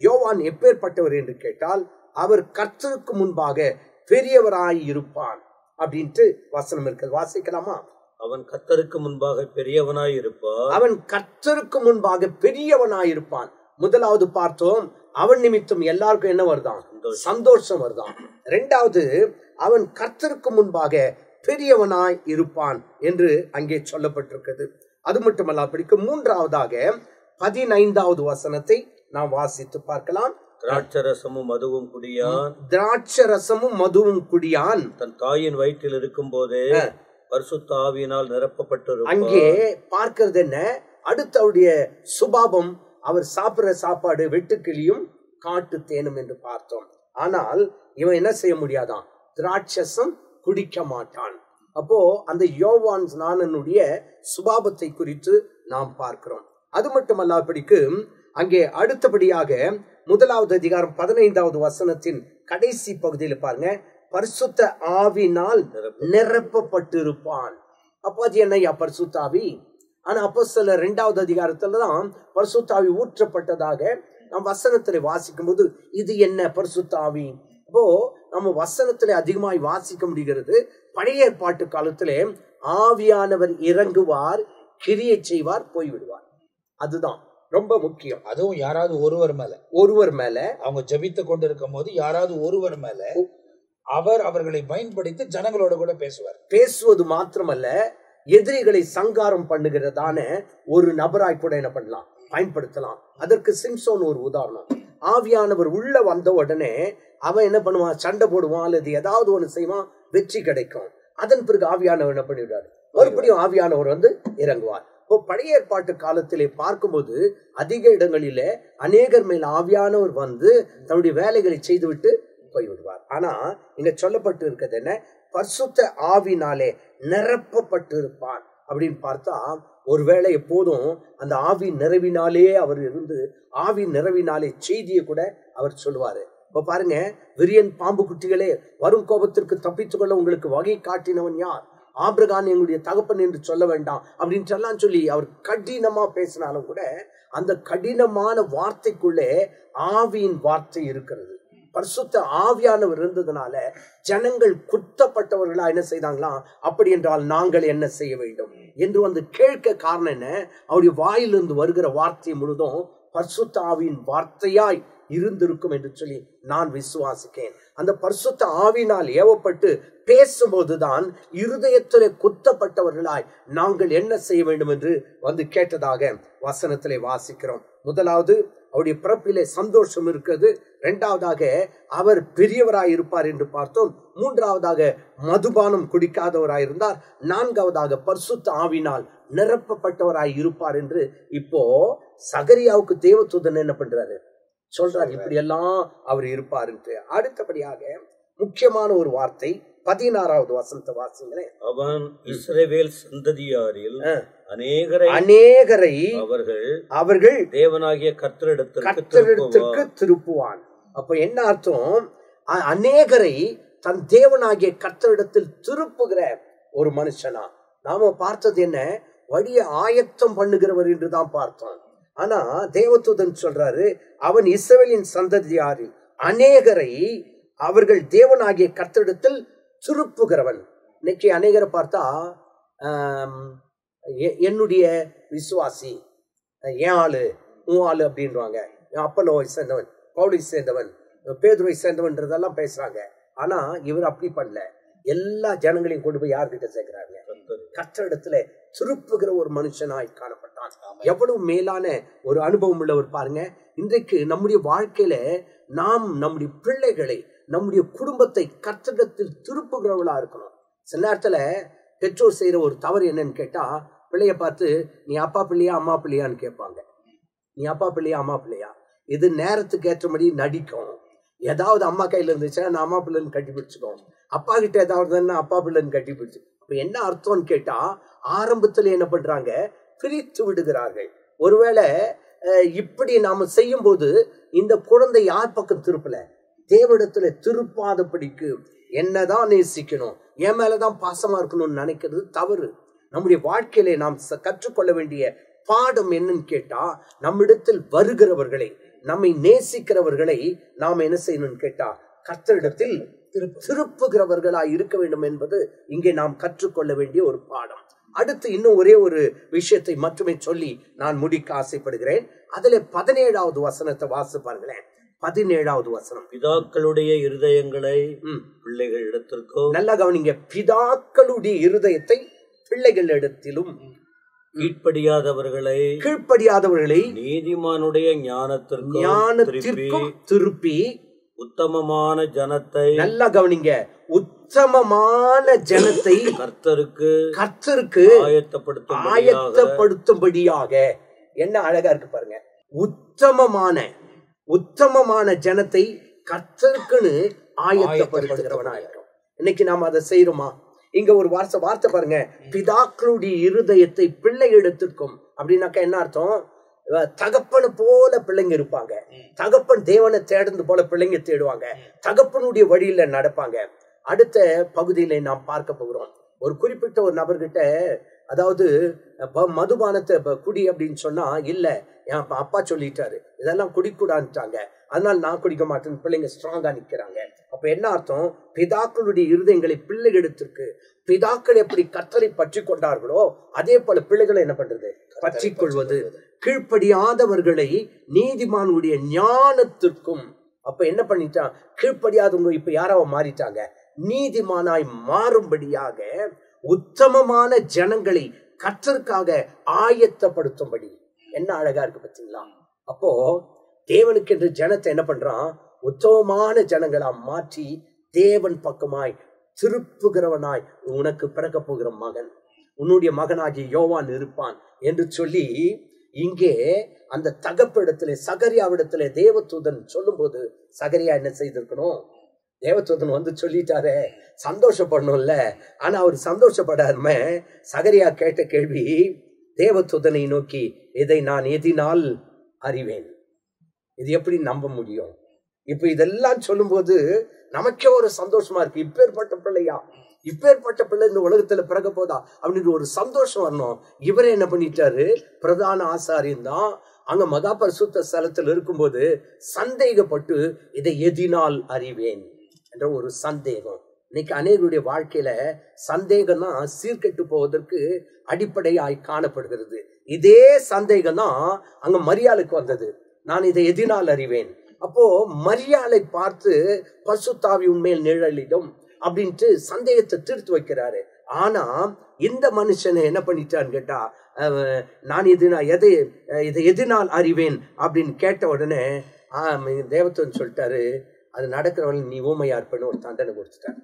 யோவான் எப்பேற்பட்டவர் என்று கேட்டால், அவர் கர்த்தருக்கு முன்பாக பெரியவராய் இருப்பான் அப்படின்ட்டு வசனம் இருக்கிறது. வாசிக்கலாமா? அவன் கர்த்தருக்கு முன்பாக பெரியவனாய் இருப்பான். அவன் கர்த்தருக்கு முன்பாக பெரியவனாய் இருப்பான். முதலாவது பார்த்தோம், அவன் நிமித்தம் எல்லாருக்கும் என்ன வருதான்? சந்தோஷம் வருதான். இரண்டாவது, அவன் கர்த்தருக்கு முன்பாக பெரியவனாய் இருப்பான் என்று அங்கே சொல்லப்பட்டிருக்கிறது. அது மட்டுமல்ல, அப்படிக்கு மூன்றாவதாக 15வது வசனத்தை நாம் வாசித்து பார்க்கலாம். திராட்சரசமும் மதுவும் குடியான். திராட்சரசமும் மதுவும் குடியான். தன் தாயின் வயிற்றில் இருக்கும் போதே பரிசுத்த ஆவியினால் நிரப்பப்பட்டிருப்பான். அங்கே பார்க்கிறது என்ன? அடுத்த அவருடைய சுபாவம், அவர் சாப்பிடுற சாப்பாடு வெட்டுக்கிளியும் காட்டு தேனும் என்று பார்த்தோம். ஆனால் இவன் என்ன செய்ய முடியாதான்? திராட்சசம் குடிக்க மாட்டான். அப்போ அந்த யோவான் ஸ்நானனுடைய சுபாவத்தை குறித்து நாம் பார்க்கிறோம். அது மட்டுமல்ல, அப்படிக்கு அங்கே அடுத்தபடியாக 1வது அதிகாரம் 15வது வசனத்தின் கடைசி பகுதியில் பாருங்க, பரிசுத்த ஆவினால் நிரப்பப்பட்டிருப்பான். அப்போ அது என்னையா பரிசுத்த ஆவி? ஆனா அப்போஸ்தலர் 2வது அதிகாரத்துலதான் பரிசுத்த ஆவி ஊற்றப்பட்டதாக நாம் வசனத்துல வாசிக்கும் போது, இது என்ன பரிசுத்த ஆவி? அப்போ நம்ம வசனத்துல அதிகமாய் வாசிக்க முடிகிறது. பழைய ஏற்பாட்டு காலத்திலே ஆவியானவர் இறங்குவார், கிரியை செய்வார், போய்விடுவார். அதுதான் ரொம்ப முக்கியம். அதுவும் யாராவது ஒருவர் மேல அவங்க ஜபித்து கொண்டிருக்கும் போது யாராவது ஒருவர் மேல அவர் அவர்களை பயன்படுத்தி ஜனங்களோட கூட பேசுவது மாத்திரமல்ல, எதிரிகளை சங்காரம் பண்ணுகிறதான ஒரு நபராய் கூட என்ன பண்ணலாம், பயன்படுத்தலாம். அதற்கு சிம்சோன் ஒரு உதாரணம். ஆவியானவர் உள்ள வந்த உடனே அவன் என்ன பண்ணுவான்? சண்டை போடுவான், அல்லது ஏதாவது ஒண்ணு செய்வான், வெற்றி கிடைக்கும். அதன் பிறகு ஆவியானவர் என்ன பண்ணிவிடுவார்? மறுபடியும் ஆவியானவர் வந்து இறங்குவார். இப்போ பழைய ஏற்பாட்டு காலத்திலே பார்க்கும்போது அதிக இடங்களிலே அநேகர் மேல் ஆவியானவர் வந்து தன்னுடைய வேலைகளை செய்துவிட்டு போய்விடுவார். ஆனா இங்க சொல்லப்பட்டு இருக்கிறது என்ன? பரிசுத்த ஆவினாலே நிரப்பப்பட்டு இருப்பான் அப்படின்னு பார்த்தா, ஒருவேளை எப்போதும் அந்த ஆவி நிறைவினாலே அவர் இருந்து ஆவி நிறைவினாலே செய்தியை கூட அவர் சொல்லுவாரு. இப்ப பாருங்க, விரியன் பாம்பு குட்டிகளே, வரும் கோபத்திற்கு தப்பித்துக் கொள்ள உங்களுக்கு வகை காட்டினவன் யார்? ஆபிரகாம் எங்களுடைய தகப்பன் என்று சொல்ல வேண்டாம் அப்படின்னு எல்லாம் சொல்லி அவர் கடினமா பேசினாலும் கூட அந்த கடினமான வார்த்தைக்குள்ளே ஆவியின் வார்த்தை இருக்கிறது. பரிசுத்த ஆவியானவர் இருந்ததுனால ஜனங்கள் குத்தப்பட்டவர்களா என்ன செய்தாங்களாம்? அப்படி என்றால் நாங்கள் என்ன செய்ய வேண்டும் என்று வந்து கேட்க காரணம் என்ன? அவருடைய வாயிலிருந்து வருகிற வார்த்தை முழுதும் பரிசுத்த ஆவியின் வார்த்தையாய் இருந்திருக்கும் என்று சொல்லி நான் விசுவாசிக்கிறேன். அந்த பரிசுத்த ஆவியினால் ஏவப்பட்டு பேசும்போதுதான் இருதயத்திலே குத்தப்பட்டவர்களாய் நாங்கள் என்ன செய்ய வேண்டும் என்று வந்து கேட்டதாக வசனத்திலே வாசிக்கிறோம். முதலாவது, அவருடைய பிறப்பிலே சந்தோஷம் இருக்கிறது. இரண்டாவதாக, அவர் பெரியவராய் இருப்பார் என்று பார்த்தோம். மூன்றாவதாக, மதுபானம் குடிக்காதவராய் இருந்தார். நான்காவதாக, பரிசுத்த ஆவினால் நிரப்பப்பட்டவராய் இருப்பார் என்று இப்போ சகரியாவுக்கு தேவதூதன் என்ன பண்றாரு? சொல்றாரு, இப்படி எல்லாம் அவர் இருப்பார் என்று. அடுத்தபடியாக முக்கியமான ஒரு வார்த்தை 16வது வசனத்தை வாசிங்களேன். அவன் இஸ்ரவேல் சந்ததியாரில் அநேகரை அவர்கள் தேவனாகிய கர்த்தரிடத்திற்கு திருப்புவான். அப்ப என்ன அர்த்தம்? அநேகரை தன் தேவனாகிய கர்த்தரிடத்தில் திருப்புகிற ஒரு மனுஷனா. நாம பார்த்தது என்ன? வழியை ஆயத்தம் பண்ணுகிறவர் என்றுதான் பார்த்தோம். ஆனா தேவதூதன் சொல்றாரு, அவன் இஸ்ரவேலின் சந்ததியாரில் அநேகரை அவர்கள் தேவனாகிய கர்த்தரிடத்தில் திருப்புகிறவன். இன்னைக்கு அநேகரை பார்த்தா என்னுடைய விசுவாசி, என் ஆளு, உன் ஆளு அப்படின்வாங்க. அப்பல்லோவை சேர்ந்தவன், பவுலை சேர்ந்தவன், பேதுருவை சேர்ந்தவன்றதெல்லாம் பேசுறாங்க. ஆனா இவர் அப்படி பண்ணல. எல்லா ஜனங்களையும் கொண்டு போய் யார்கிட்ட சேர்க்கிறாங்க? கர்த்தரிடத்துல திருப்புகிற ஒரு மனுஷனாய் காணப்பட்டான். எவ்வளவு மேலான ஒரு அனுபவம் உள்ளவர் பாருங்க. இன்றைக்கு நம்முடைய வாழ்க்கையில நாம் நம்முடைய பிள்ளைகளை, நம்முடைய குடும்பத்தை கர்த்தரிடத்தில் திருப்புகிறவர்களா இருக்கணும். சில நேரத்துல பெற்றோர் செய்யற ஒரு தவறு என்னன்னு கேட்டா, பிள்ளைய பார்த்து நீ அப்பா பிள்ளையா அம்மா பிள்ளையான்னு கேட்பாங்க. நீ அப்பா பிள்ளையா அம்மா பிள்ளையா? இது நேரத்துக்கு ஏற்றபடி நடிக்கும். ஏதாவது அம்மா கையில இருந்துச்சுன்னா நான் அம்மா பிள்ளைன்னு கட்டி பிடிச்சுக்கோம், அப்பா கிட்ட ஏதாவது அப்பா பிள்ளைன்னு கட்டி பிடிச்சு. இப்ப என்ன அர்த்தம்னு கேட்டா, ஆரம்பத்துல என்ன பண்றாங்க? பிரித்து விடுகிறார்கள். ஒருவேளை இப்படி நாம செய்யும் போது இந்த குழந்தை யார் பக்கம் திருப்பல? தேவனிடத்துல திருப்பாதபடிக்கு என்னதான் நேசிக்கணும், என் மேலதான் பாசமா இருக்கணும்னு நினைக்கிறது தவறு. நம்முடைய வாழ்க்கையில நாம் கற்றுக்கொள்ள வேண்டிய பாடம் என்னன்னு கேட்டா, நம்மிடத்தில் வருகிறவர்களை, நம்மை நேசிக்கிறவர்களை நாம் என்ன செய்யணும்னு கேட்டா, கர்த்தரிடத்தில் திருப்புகிறவர்களாய் இருக்க வேண்டும் என்பது இங்கே நாம் கற்றுக்கொள்ள வேண்டிய ஒரு பாடம். அடுத்து இன்னும் ஒரே ஒரு விஷயத்தை மட்டுமே சொல்லி நான் முடிக்க ஆசைப்படுகிறேன். அதுல 17வது வசனத்தை வாசி பாருங்களேன். 17வது வசனம். பிதாக்களுடைய இருதயங்களை பிள்ளைகள் இடத்திற்கும், நல்லா கவனிங்க, பிதாக்களுடைய இருதயத்தை பிள்ளைகள் இடத்திலும் கீழ்ப்படியாதவர்களை நீதிமானுடைய ஞானத்திற்கும் திருப்பி உத்தமமான ஜனத்தை, நல்லா கவனிங்க, உத்தமமான ஜனத்தை கர்த்தருக்கு ஆயத்தப்படுத்தும்படியாக. என்ன அழகா இருக்கு பாருங்க. உத்தமமான ஜனத்தை கர்த்தருக்குன்னு ஆயத்தப்படுத்துகிறவனா இருக்கும். இன்னைக்கு நாம அதை செய்யறோமா? இங்க ஒரு வார்த்தை பாருங்க, பிதாக்களுடைய இருதயத்தை பிள்ளை எடுத்திருக்கும். அப்படின்னாக்கா என்ன அர்த்தம்? தகப்பனை போல பிள்ளைங்க இருப்பாங்க. தகப்பன் தேவனை தேடுறது போல பிள்ளைங்க தேடுவாங்க. தகப்பனுடைய வழியில நடப்பாங்க. அடுத்த பகுதியில நாம் பார்க்க போகிறோம். ஒரு குறிப்பிட்ட ஒரு நபர்கிட்ட, அதாவது மதுபானத்தை குடி அப்படின்னு சொன்னா, இல்ல என் அப்பா சொல்லிட்டாரு இதெல்லாம் குடிக்கூடான்ட்டாங்க, அதனால நான் குடிக்க மாட்டேன்னு பிள்ளைங்க ஸ்ட்ராங்கா நிக்கிறாங்க. அப்ப என்ன அர்த்தம்? பிதாக்களுடைய இருதயங்களை பிள்ளைகளிடத்திற்கு, பிதாக்கள் எப்படி கர்த்தரை பற்றி கொண்டார்களோ அதே போல பிள்ளைகளை என்ன பண்றது? பற்றி கொள்வது. கீழ்ப்படியாதவர்களை நீதிமானுடைய ஞானத்திற்கும். அப்ப என்ன பண்ணிட்டான்? கீழ்ப்படியாதவங்க இப்ப யாராவ மாறிட்டாங்க? நீதிமானாய் மாறும்படியாக உத்தமமான ஜனங்களை கர்த்தருக்காக ஆயத்தப்படுத்தும்படி. என்ன அழகா இருக்கு பார்த்தீங்களா? அப்போ தேவனுக்கு என்று ஜனத்தை என்ன பண்றான்? உத்தமமான ஜனங்களா மாற்றி தேவன் பக்கமாய் திருப்புகிறவனாய், உனக்கு பிறக்க போகிற மகன், உன்னுடைய மகனாகிய யோவான் இருப்பான் என்று சொல்லி இங்கே அந்த தகப்பிடத்துல, சகரியாவிடத்துல தேவதூதன் சொல்லும் போது சகரியா என்ன செய்திருக்கணும்? தேவதூதன் வந்து சொல்லிட்டாரே, சந்தோஷப்படணும்ல. ஆனா அவர் சந்தோஷப்படாம சகரியா கேட்ட கேள்வி, தேவதூதனை நோக்கி, இதை நான் எதினால் அறிவேன்? இது எப்படி நம்ப முடியும்? இப்ப இதெல்லாம் சொல்லும் போது நமக்கே ஒரு சந்தோஷமா இருக்கு. இப்பேற்பட்ட பிள்ளையா, இப்பேற்பட்ட பிள்ளை இந்த உலகத்துல பிறக்க போதா அப்படின்னு ஒரு சந்தோஷம் வரணும். இவரே என்ன பண்ணிட்டாரு? பிரதான ஆசாரியன் தான் அங்க மகா பரிசுத்த ஸ்தலத்தில் இருக்கும்போது சந்தேகப்பட்டு, இதை எதினால் அறிவேன் என்ற ஒரு சந்தேகம். இன்னைக்கு அநேகருடைய வாழ்க்கையில சந்தேகம் தான் சீர்கெட்டு போவதற்கு அடிப்படையாய் காணப்படுகிறது. இதே சந்தேகம் தான் அங்க மரியாளுக்கு வந்தது. நான் இதை எதினால் அறிவேன். அப்போ மரியாளை பார்த்து பரிசுத்த ஆவி உன்மேல் நிழலிடும் அப்படின்ட்டு சந்தேகத்தை தீர்த்து வைக்கிறாரு. ஆனா இந்த மனுஷனை என்ன பண்ணிட்டான்னு கேட்டா, நான் இதை எதினால் அறிவேன் அப்படின்னு கேட்ட உடனே தேவதூதன் சொல்லிட்டாரு, அது நடக்கிறவன் நீ ஊமையா இருப்பேன்னு ஒரு தண்டனை கொடுத்துட்டாரு.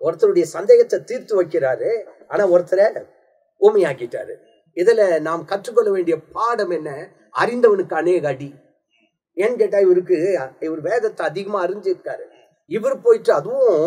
ஒருத்தருடைய சந்தேகத்தை தீர்த்து வைக்கிறாரு, ஆனா ஒருத்தரை ஊமையாக்கிட்டாரு. இதுல நாம் கற்றுக்கொள்ள வேண்டிய பாடம் என்ன? அறிந்தவனுக்கு அநேக அடி. ஏன்னு கேட்டா, இவர் வேதத்தை அதிகமா அறிஞ்சிருக்காரு. இவர் போயிட்டு, அதுவும்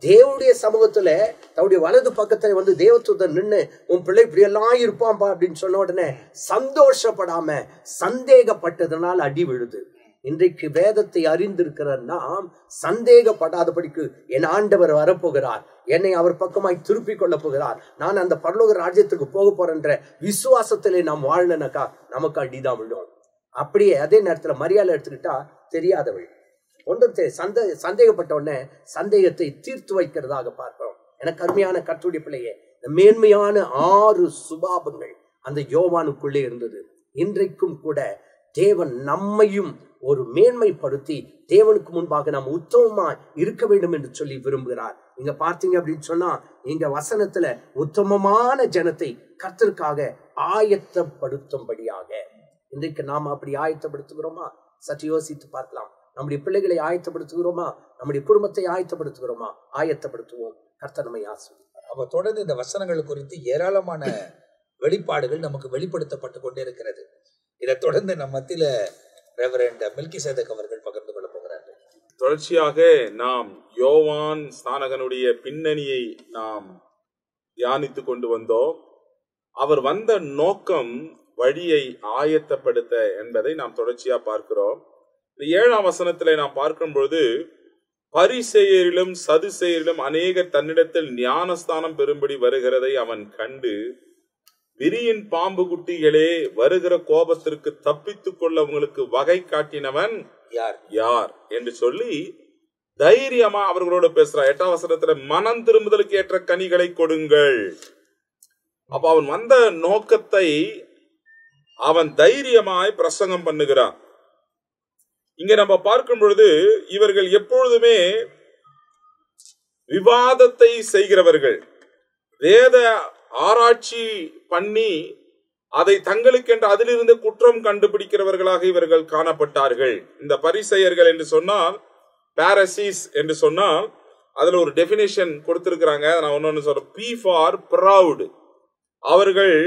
தேவனுடைய சமூகத்துல தன்னுடைய வலது பக்கத்துல வந்து தேவதூதன் நின்று உன் பிள்ளை இப்படி எல்லாம் இருப்பான்பா அப்படின்னு சொன்ன உடனே சந்தோஷப்படாம சந்தேகப்பட்டதனால் அடி விழுது. இன்றைக்கு வேதத்தை அறிந்திருக்கிற நாம் சந்தேகப்படாதபடிக்கு என் ஆண்டவர் வரப்போகிறார், என்னை அவர் பக்கமாய் திருப்பி கொள்ள போகிறார், நான் அந்த பரலோக ராஜ்யத்துக்கு போக போறேன்ற விசுவாசத்திலே நாம் வாழலனாக்கா நமக்கு அடிதான் விழும். அப்படியே அதே நேரத்துல மரியாதை எடுத்துக்கிட்டா தெரியாதவள் ஒன்று சந்தேகப்பட்ட உடனே சந்தேகத்தை தீர்த்து வைக்கிறதாக பார்க்கிறோம். எனக்கு அருமையான கர்த்தருடைய பிள்ளையே, மேன்மையான 6 சுபாவங்கள் அந்த யோவானுக்குள்ளே இருந்தது. இன்றைக்கும் கூட தேவன் நம்மையும் ஒரு மேன்மைப்படுத்தி தேவனுக்கு முன்பாக நாம் உத்தமமா இருக்க வேண்டும் என்று சொல்லி விரும்புகிறார். இங்க பார்த்தீங்க அப்படின்னு சொன்னா இங்க வசனத்துல உத்தமமான ஜனத்தை கர்த்தருக்காக ஆயத்தப்படுத்தும்படியாக. இன்றைக்கு நாம் அப்படி ஆயத்தப்படுத்துகிறோமா? சற்று யோசித்து பார்க்கலாம். நம்முடைய பிள்ளைகளை ஆயத்தப்படுத்துகிறோமா? நம்முடைய குடும்பத்தை ஆயத்தப்படுத்துகிறோமா? ஆயத்தப்படுத்துவோம். கர்த்தர் நம்மை ஆசீர்வதிப்பார். அப்ப தொடர்ந்து இந்த வசனங்கள் குறித்து ஏராளமான வெளிப்பாடுகள் நமக்கு வெளிப்படுத்தப்பட்டு கொண்டே இருக்கிறது. இதை தொடர்ந்து நம்ம மத்தியில ரெவரண்ட் மெல்கிசேதக் அவர்கள் பகிர்ந்து கொள்ள போகிறார்கள். தொடர்ச்சியாக நாம் யோவான் ஸ்நானகனுடைய பின்னணியை நாம் தியானித்து கொண்டு வந்தோம். அவர் வந்த நோக்கம் வழியை ஆயத்தப்படுத்த என்பதை நாம் தொடர்ச்சியா பார்க்கிறோம். 7ஆம் வசனத்திலே நாம் பார்க்கும் பொழுது, பரிசேயரிலும் சதுசேயரிலும் அநேகர் தன்னிடத்தில் ஞானஸ்தானம் பெறும்படி வருகிறதை அவன் கண்டு, விரியின் பாம்பு குட்டிகளே, வருகிற கோபத்திற்கு தப்பித்துக் கொள்ள உங்களுக்கு வகை காட்டினவன் யார் என்று சொல்லி தைரியமா அவர்களோட பேசுறான். 8ஆம் வசனத்துல மனம் திரும்புதலுக்கு ஏற்ற கனிகளை கொடுங்கள். அப்ப அவன் வந்த நோக்கத்தை அவன் தைரியமாய் பிரசங்கம் பண்ணுகிறான். இங்க நம்ம பார்க்கும் பொழுது இவர்கள் எப்பொழுதுமே விவாதத்தை செய்கிறவர்கள், வேத ஆராய்ச்சி பண்ணி அதை தங்களுக்கென்று அதிலிருந்து குற்றம் கண்டுபிடிக்கிறவர்களாக இவர்கள் காணப்பட்டார்கள். இந்த பரிசேயர்கள் என்று சொன்னால், பாரசீஸ் என்று சொன்னால், அதுல ஒரு டெபினிஷன் கொடுத்திருக்கிறாங்க. நான் ஒன்னு சொல்றேன். P for proud, அவர்கள்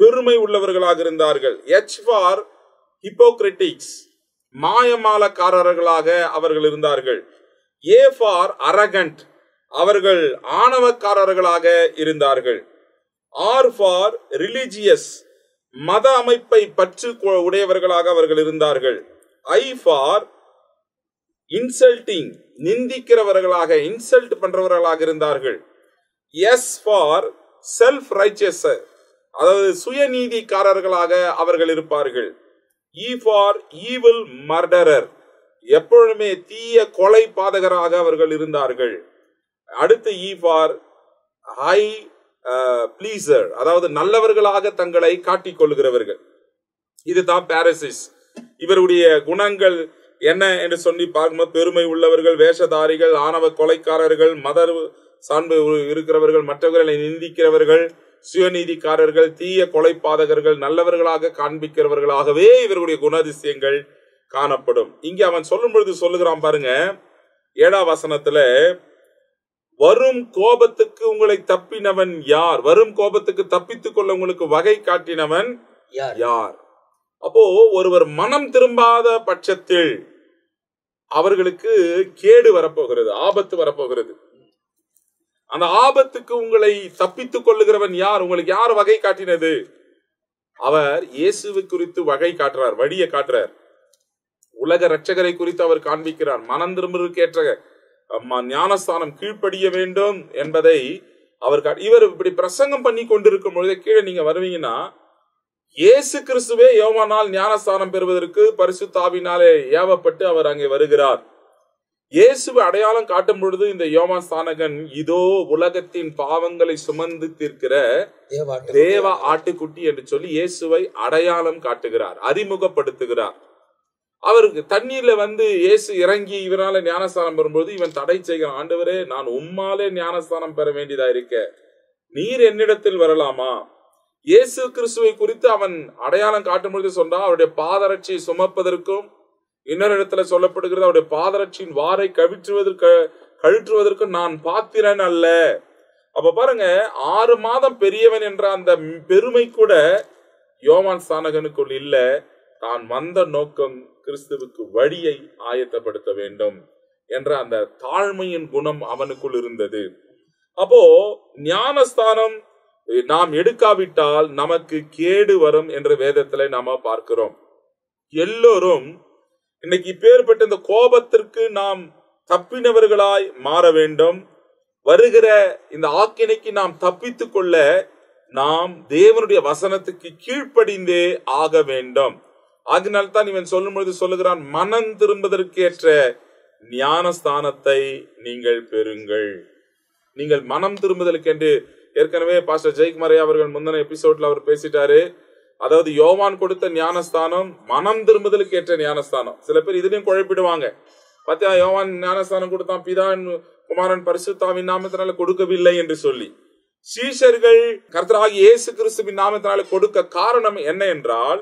பெருமை உள்ளவர்களாக இருந்தார்கள். H for hypocritics, மாயமாலக்காரர்களாக அவர்கள் இருந்தார்கள். A for arrogant, அவர்கள் ஆணவக்காரர்களாக இருந்தார்கள். R for religious, மத அமைப்பை பற்று உடையவர்களாக அவர்கள் இருந்தார்கள். I for insulting, நிந்திக்கிறவர்களாக, இன்சல்ட் பண்றவர்களாக இருந்தார்கள். S for self righteous, அதாவது சுயநீதிக்காரர்களாக அவர்கள் இருப்பார்கள். E for evil murderer, எப்பொழுதுமே தீய கொலை பாதகராக அவர்கள் இருந்தார்கள். அடுத்து E for high pleaser, அதாவது நல்லவர்களாக தங்களை காட்டிக் கொள்கிறவர்கள். இதுதான் பாரசீஸ். இவருடைய குணங்கள் என்ன என்று சொல்லி பார்க்கும்போது, பெருமை உள்ளவர்கள், வேஷதாரிகள், ஆணவ கொலைக்காரர்கள், மத சார்பு இருக்கிறவர்கள், மற்றவர்களை நிந்திக்கிறவர்கள், சுயநீதிக்காரர்கள், தீய கொலைபாதகர்கள், நல்லவர்களாக காண்பிக்கிறவர்களாகவே இவர்களுடைய குணாதிசயங்கள் காணப்படும். இங்கே அவன் சொல்லும் பொழுது சொல்லுகிறான் பாருங்க, 7ஆம் வசனத்துல, வரும் கோபத்துக்கு உங்களை தப்பினவன் யார்? வரும் கோபத்துக்கு தப்பித்துக் கொள்ள உங்களுக்கு வகை காட்டினவன் யார்? அப்போ ஒருவர் மனம் திரும்பாத பட்சத்தில் அவர்களுக்கு கேடு வரப்போகிறது, ஆபத்து வரப்போகிறது. அந்த ஆபத்துக்கு உங்களை தப்பித்துக் கொள்ளுகிறவன் யார்? உங்களுக்கு யார் வகை காட்டினது? அவர் இயேசுவை குறித்து வகை காட்டுறார், வழியை காட்டுறார். உலக இரட்சகரை குறித்து அவர் காண்பிக்கிறார். மனம் திரும்புவதற்கேற்ற ஞானஸ்தானம் கீழ்ப்படிய வேண்டும் என்பதை அவர் இவர் இப்படி பிரசங்கம் பண்ணி கொண்டிருக்கும் பொழுது கீழே நீங்க வருவீங்கன்னா, இயேசு கிறிஸ்துவே யோவானால் ஞானஸ்தானம் பெறுவதற்கு பரிசுத்த ஆவியினாலே ஏவப்பட்டு அவர் அங்கே வருகிறார். இயேசுவை அடையாளம் காட்டும் பொழுது இந்த யோவான் ஸ்நானகன், இதோ உலகத்தின் பாவங்களை சுமந்து தீர்க்கிற தேவ ஆட்டுக்குட்டி என்று சொல்லி இயேசுவை அடையாளம் காட்டுகிறார், அறிமுகப்படுத்துகிறார். அவருக்கு தண்ணீர்ல இயேசு இறங்கி இவனால ஞானஸ்தானம் பெறும்போது இவன் தடை செய்கிறான். ஆண்டவரே, நான் உம்மாலே ஞானஸ்தானம் பெற வேண்டியதா இருக்க, நீர் என்னிடத்தில் வரலாமா? இயேசு கிறிஸ்துவை குறித்து அவன் அடையாளம் காட்டும் பொழுது சொன்னா, அவருடைய பாதரட்சியை சுமப்பதற்கும், இன்னொரு இடத்துல சொல்லப்படுகிறது அவருடைய பாதரட்சியின் வாரை கழற்றுவதற்கு நான் பாத்திரன் அல்ல. அப்ப பாருங்க, 6 மாதம் பெரியவன் என்ற அந்த பெருமை கூட யோவான் ஸ்நானகனுக்குள் இல்ல. தான் வந்த நோக்கம் கிறிஸ்துவுக்கு வழியை ஆயத்தப்படுத்த வேண்டும் என்ற அந்த தாழ்மையின் குணம் அவனுக்குள் இருந்தது. அப்போ ஞானஸ்தானம் நாம் எடுக்காவிட்டால் நமக்கு கேடு வரும் என்று வேதத்துல நாம பார்க்கிறோம். எல்லோரும் இன்னைக்கு இப்பேற்பட்ட இந்த கோபத்திற்கு நாம் தப்பினவர்களாய் மாற வேண்டும். வருகிற இந்த ஆக்கினைக்கு நாம் தப்பித்துக் கொள்ள நாம் தேவனுடைய வசனத்துக்கு கீழ்ப்படிந்தே ஆக வேண்டும். ஆகினால்தான் இவன் சொல்லும் பொழுது சொல்லுகிறான், மனம் திரும்புவதற்கேற்ற ஞானஸ்தானத்தை நீங்கள் பெறுங்கள். நீங்கள் மனம் திரும்புதலுக்கு என்று ஏற்கனவே பாஸ்டர் ஜெயக்குமார் அவர்கள் முந்தின எபிசோட்ல அவர் பேசிட்டாரு. அதாவது யோவான் கொடுத்த ஞானஸ்தானம் மனம் திரும்புதலுக்கு ஏற்ற ஞானஸ்தானம். சில பேர் இதுலயும் குழப்பிடுவாங்க. பாத்தியா, யோவான் ஞானஸ்தானம் கொடுத்தான், பிதா குமாரன் பரிசுத்தாவின் நாமத்தினால கொடுக்கவில்லை என்று சொல்லி. சீஷர்கள் கர்த்தராகிய இயேசு கிறிஸ்துவின் நாமத்தினால கொடுக்க காரணம் என்ன என்றால்,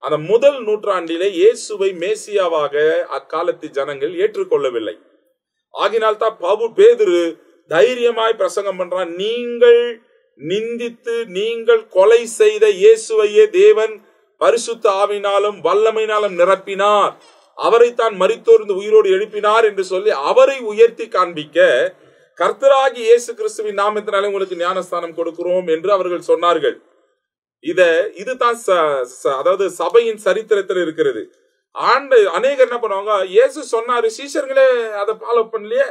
அந்த முதல் நூற்றாண்டிலே இயேசுவை மேசியாவாக அக்காலத்து ஜனங்கள் ஏற்றுக்கொள்ளவில்லை. ஆகினால் தான் பேதுரு தைரியமாய் பிரசங்கம் பண்றான். நீங்கள் நிந்தித்து நீங்கள் கொலை செய்த இயேசுவையே தேவன் பரிசுத்த ஆவினாலும் வல்லமையினாலும் நிரப்பினார், அவரைத்தான் மரித்தோர்ந்து உயிரோடு எழுப்பினார் என்று சொல்லி அவரை உயர்த்தி காண்பிக்க, கர்த்தராகி இயேசு கிறிஸ்துவின் நாமத்தினாலே உங்களுக்கு ஞானஸ்தானம் கொடுக்கிறோம் என்று அவர்கள் சொன்னார்கள். இதுதான் அதாவது சபையின் சரித்திரத்தில் இருக்கிறது. அநேகர் என்ன பண்ணுவாங்க, இயேசு சொன்னாரு, சீஷர்களே அதை ஃபாலோ பண்ணலையே,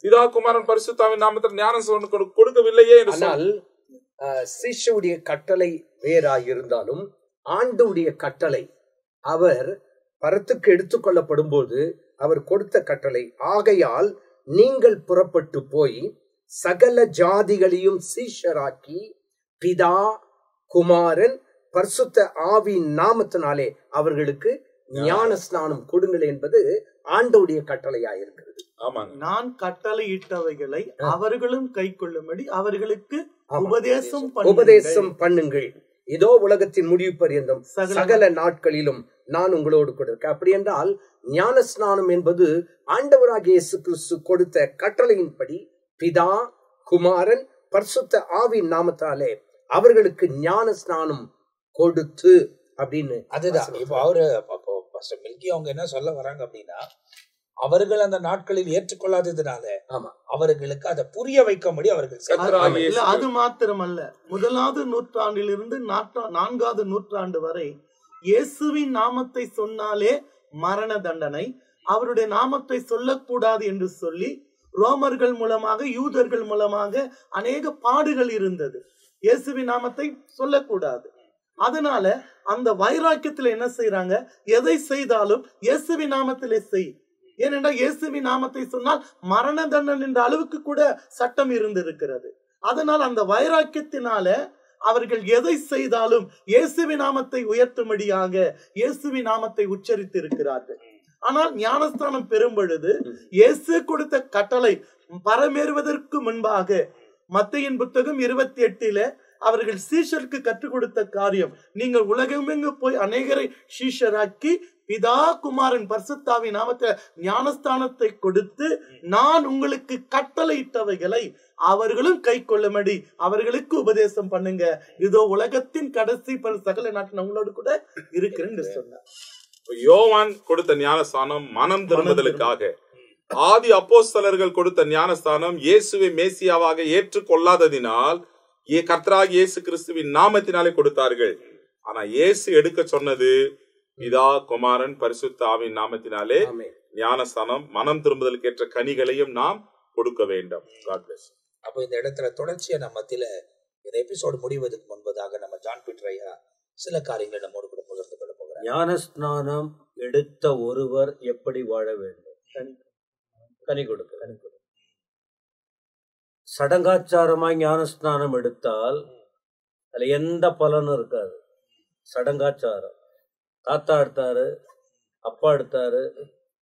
பிதா குமாரன் பரிசுத்தாவின் நாமத்தில் ஞானம் கொடுக்கவில்லையே என்று சொன்னால், சிஷ்யுடைய கட்டளை வேறாய் இருந்தாலும் ஆண்டவுடைய கட்டளை அவர் பரத்துக்கு எடுத்துக்கொள்ளப்படும் போது அவர் கொடுத்த கட்டளை, ஆகையால் நீங்கள் புறப்பட்டு போய் சகல ஜாதிகளையும் சீஷராக்கி பிதா குமாரன் பரிசுத்த ஆவியின் நாமத்தினாலே அவர்களுக்கு ஞான ஸ்நானம் கொடுங்கள் என்பது ஆண்டவுடைய கட்டளையாயிருக்கிறது. நான் கட்டளை இட்டவைகளை அவர்களும் கை கொள்ளும்படி அவர்களுக்கு உபதேசம் பண்ணுங்கள். இதோ உலகத்தின் முடிவு பரியந்தம் சகல நாட்களிலும் நான் உங்களோடு கூட இருக்கேன். அப்படி என்றால் ஞான ஸ்நானம் என்பது ஆண்டவராகிய இயேசு கிறிஸ்து கொடுத்த கட்டளையின்படி பிதா குமாரன் பரிசுத்த ஆவியின் நாமத்தாலே அவர்களுக்கு ஞான ஸ்நானம் கொடுத்து அப்படின்னு. அதுதான் இப்போ அவரு மில்கி அவங்க என்ன சொல்ல வராங்க அப்படின்னா, அவர்கள் அந்த நாட்களில் ஏற்றுக்கொள்ளாததுனால அவர்களுக்கு அதை புரிய வைக்கும்படி அவர்கள். அது மாத்திரமல்ல, முதலாவது நூற்றாண்டிலிருந்து 4வது நூற்றாண்டு வரை இயேசுவின் நாமத்தை சொன்னாலே மரண தண்டனை, அவருடைய நாமத்தை சொல்லக்கூடாது என்று சொல்லி ரோமர்கள் மூலமாக யூதர்கள் மூலமாக அநேக பாடுகள் இருந்தது. இயேசுவின் நாமத்தை சொல்லக்கூடாது. அதனால அந்த வைராக்கியத்துல என்ன செய்யறாங்க, எதை செய்தாலும் இயேசுவின் நாமத்திலே செய். ஏனென்றால் இயேசுவின் நாமத்தை சொன்னால் மரண தண்டனை என்ற அளவுக்கு கூட சட்டம் இருந்திருக்கிறது. அதனால் அந்த வைராக்கியத்தினால அவர்கள் எதை செய்தாலும் இயேசுவின் நாமத்தை உயர்த்தும்படியாக இயேசுவின் நாமத்தை உச்சரித்து இருக்கிறார்கள். ஆனால் ஞானஸ்தானம் பெறும் பொழுது இயேசு கொடுத்த கட்டளை பரமேறுவதற்கு முன்பாக மத்தேயின் புத்தகம் 28 அவர்கள் சீஷருக்கு கற்றுக் கொடுத்த காரியம், நீங்கள் உலகமெங்கு போய் அநேகரை சீஷராக்கி பிதா குமாரன் பரிசுத்தாவின் நாமத்தில் ஞானஸ்தானத்தை கொடுத்து நான் உங்களுக்கு கட்டளையிட்டவைகளை அவர்களும் கை கொள்ளும்படி அவர்களுக்கு உபதேசம் பண்ணுங்க, இதோ உலகத்தின் கடைசி சகல நாட்டில் உங்களோடு கூட இருக்கிறேன்னு சொன்னார். யோவான் கொடுத்த ஞானஸ்தானம் மனம் திரும்புதலுக்காக. ஆதி அப்போஸ்தலர்கள் கொடுத்த ஞானஸ்தானம் இயேசுவை மேசியாவாக ஏற்றுக்கொள்ளாததினால் கர்த்தராகிய இயேசு கிறிஸ்துவின் நாமத்தினாலே கொடுத்தார்கள். ஆனா இயேசு எடுக்க சொன்னது பிதா குமாரன் பரிசுத்த ஆவியின் நாமத்தினாலே ஞானஸ்தானம், மனம் திரும்புதலுக்கு ஏற்ற கனிகளையும் நாம் கொடுக்க வேண்டும். அப்போ இந்த இடத்துல தொடர்ச்சியா நம்ம மத்தியில இந்த எபிசோடு முடிவதற்கு முன்பதாக நம்ம ஜான் பீட்டர் ஐயா சில காரியங்களை நம்மோடு கூட பகிர்ந்து கொள்ள போகிறோம். ஞானஸ்நானம் எடுத்த ஒருவர் எப்படி வாழ வேண்டும்? கனி கொடுக்க. சடங்காச்சாரமாய் ஞானஸ்நானம் எடுத்தால் அதுல எந்த பலனும் இருக்காது. சடங்காச்சாரம், தாத்தா எடுத்தாரு, அப்பா எடுத்தாரு,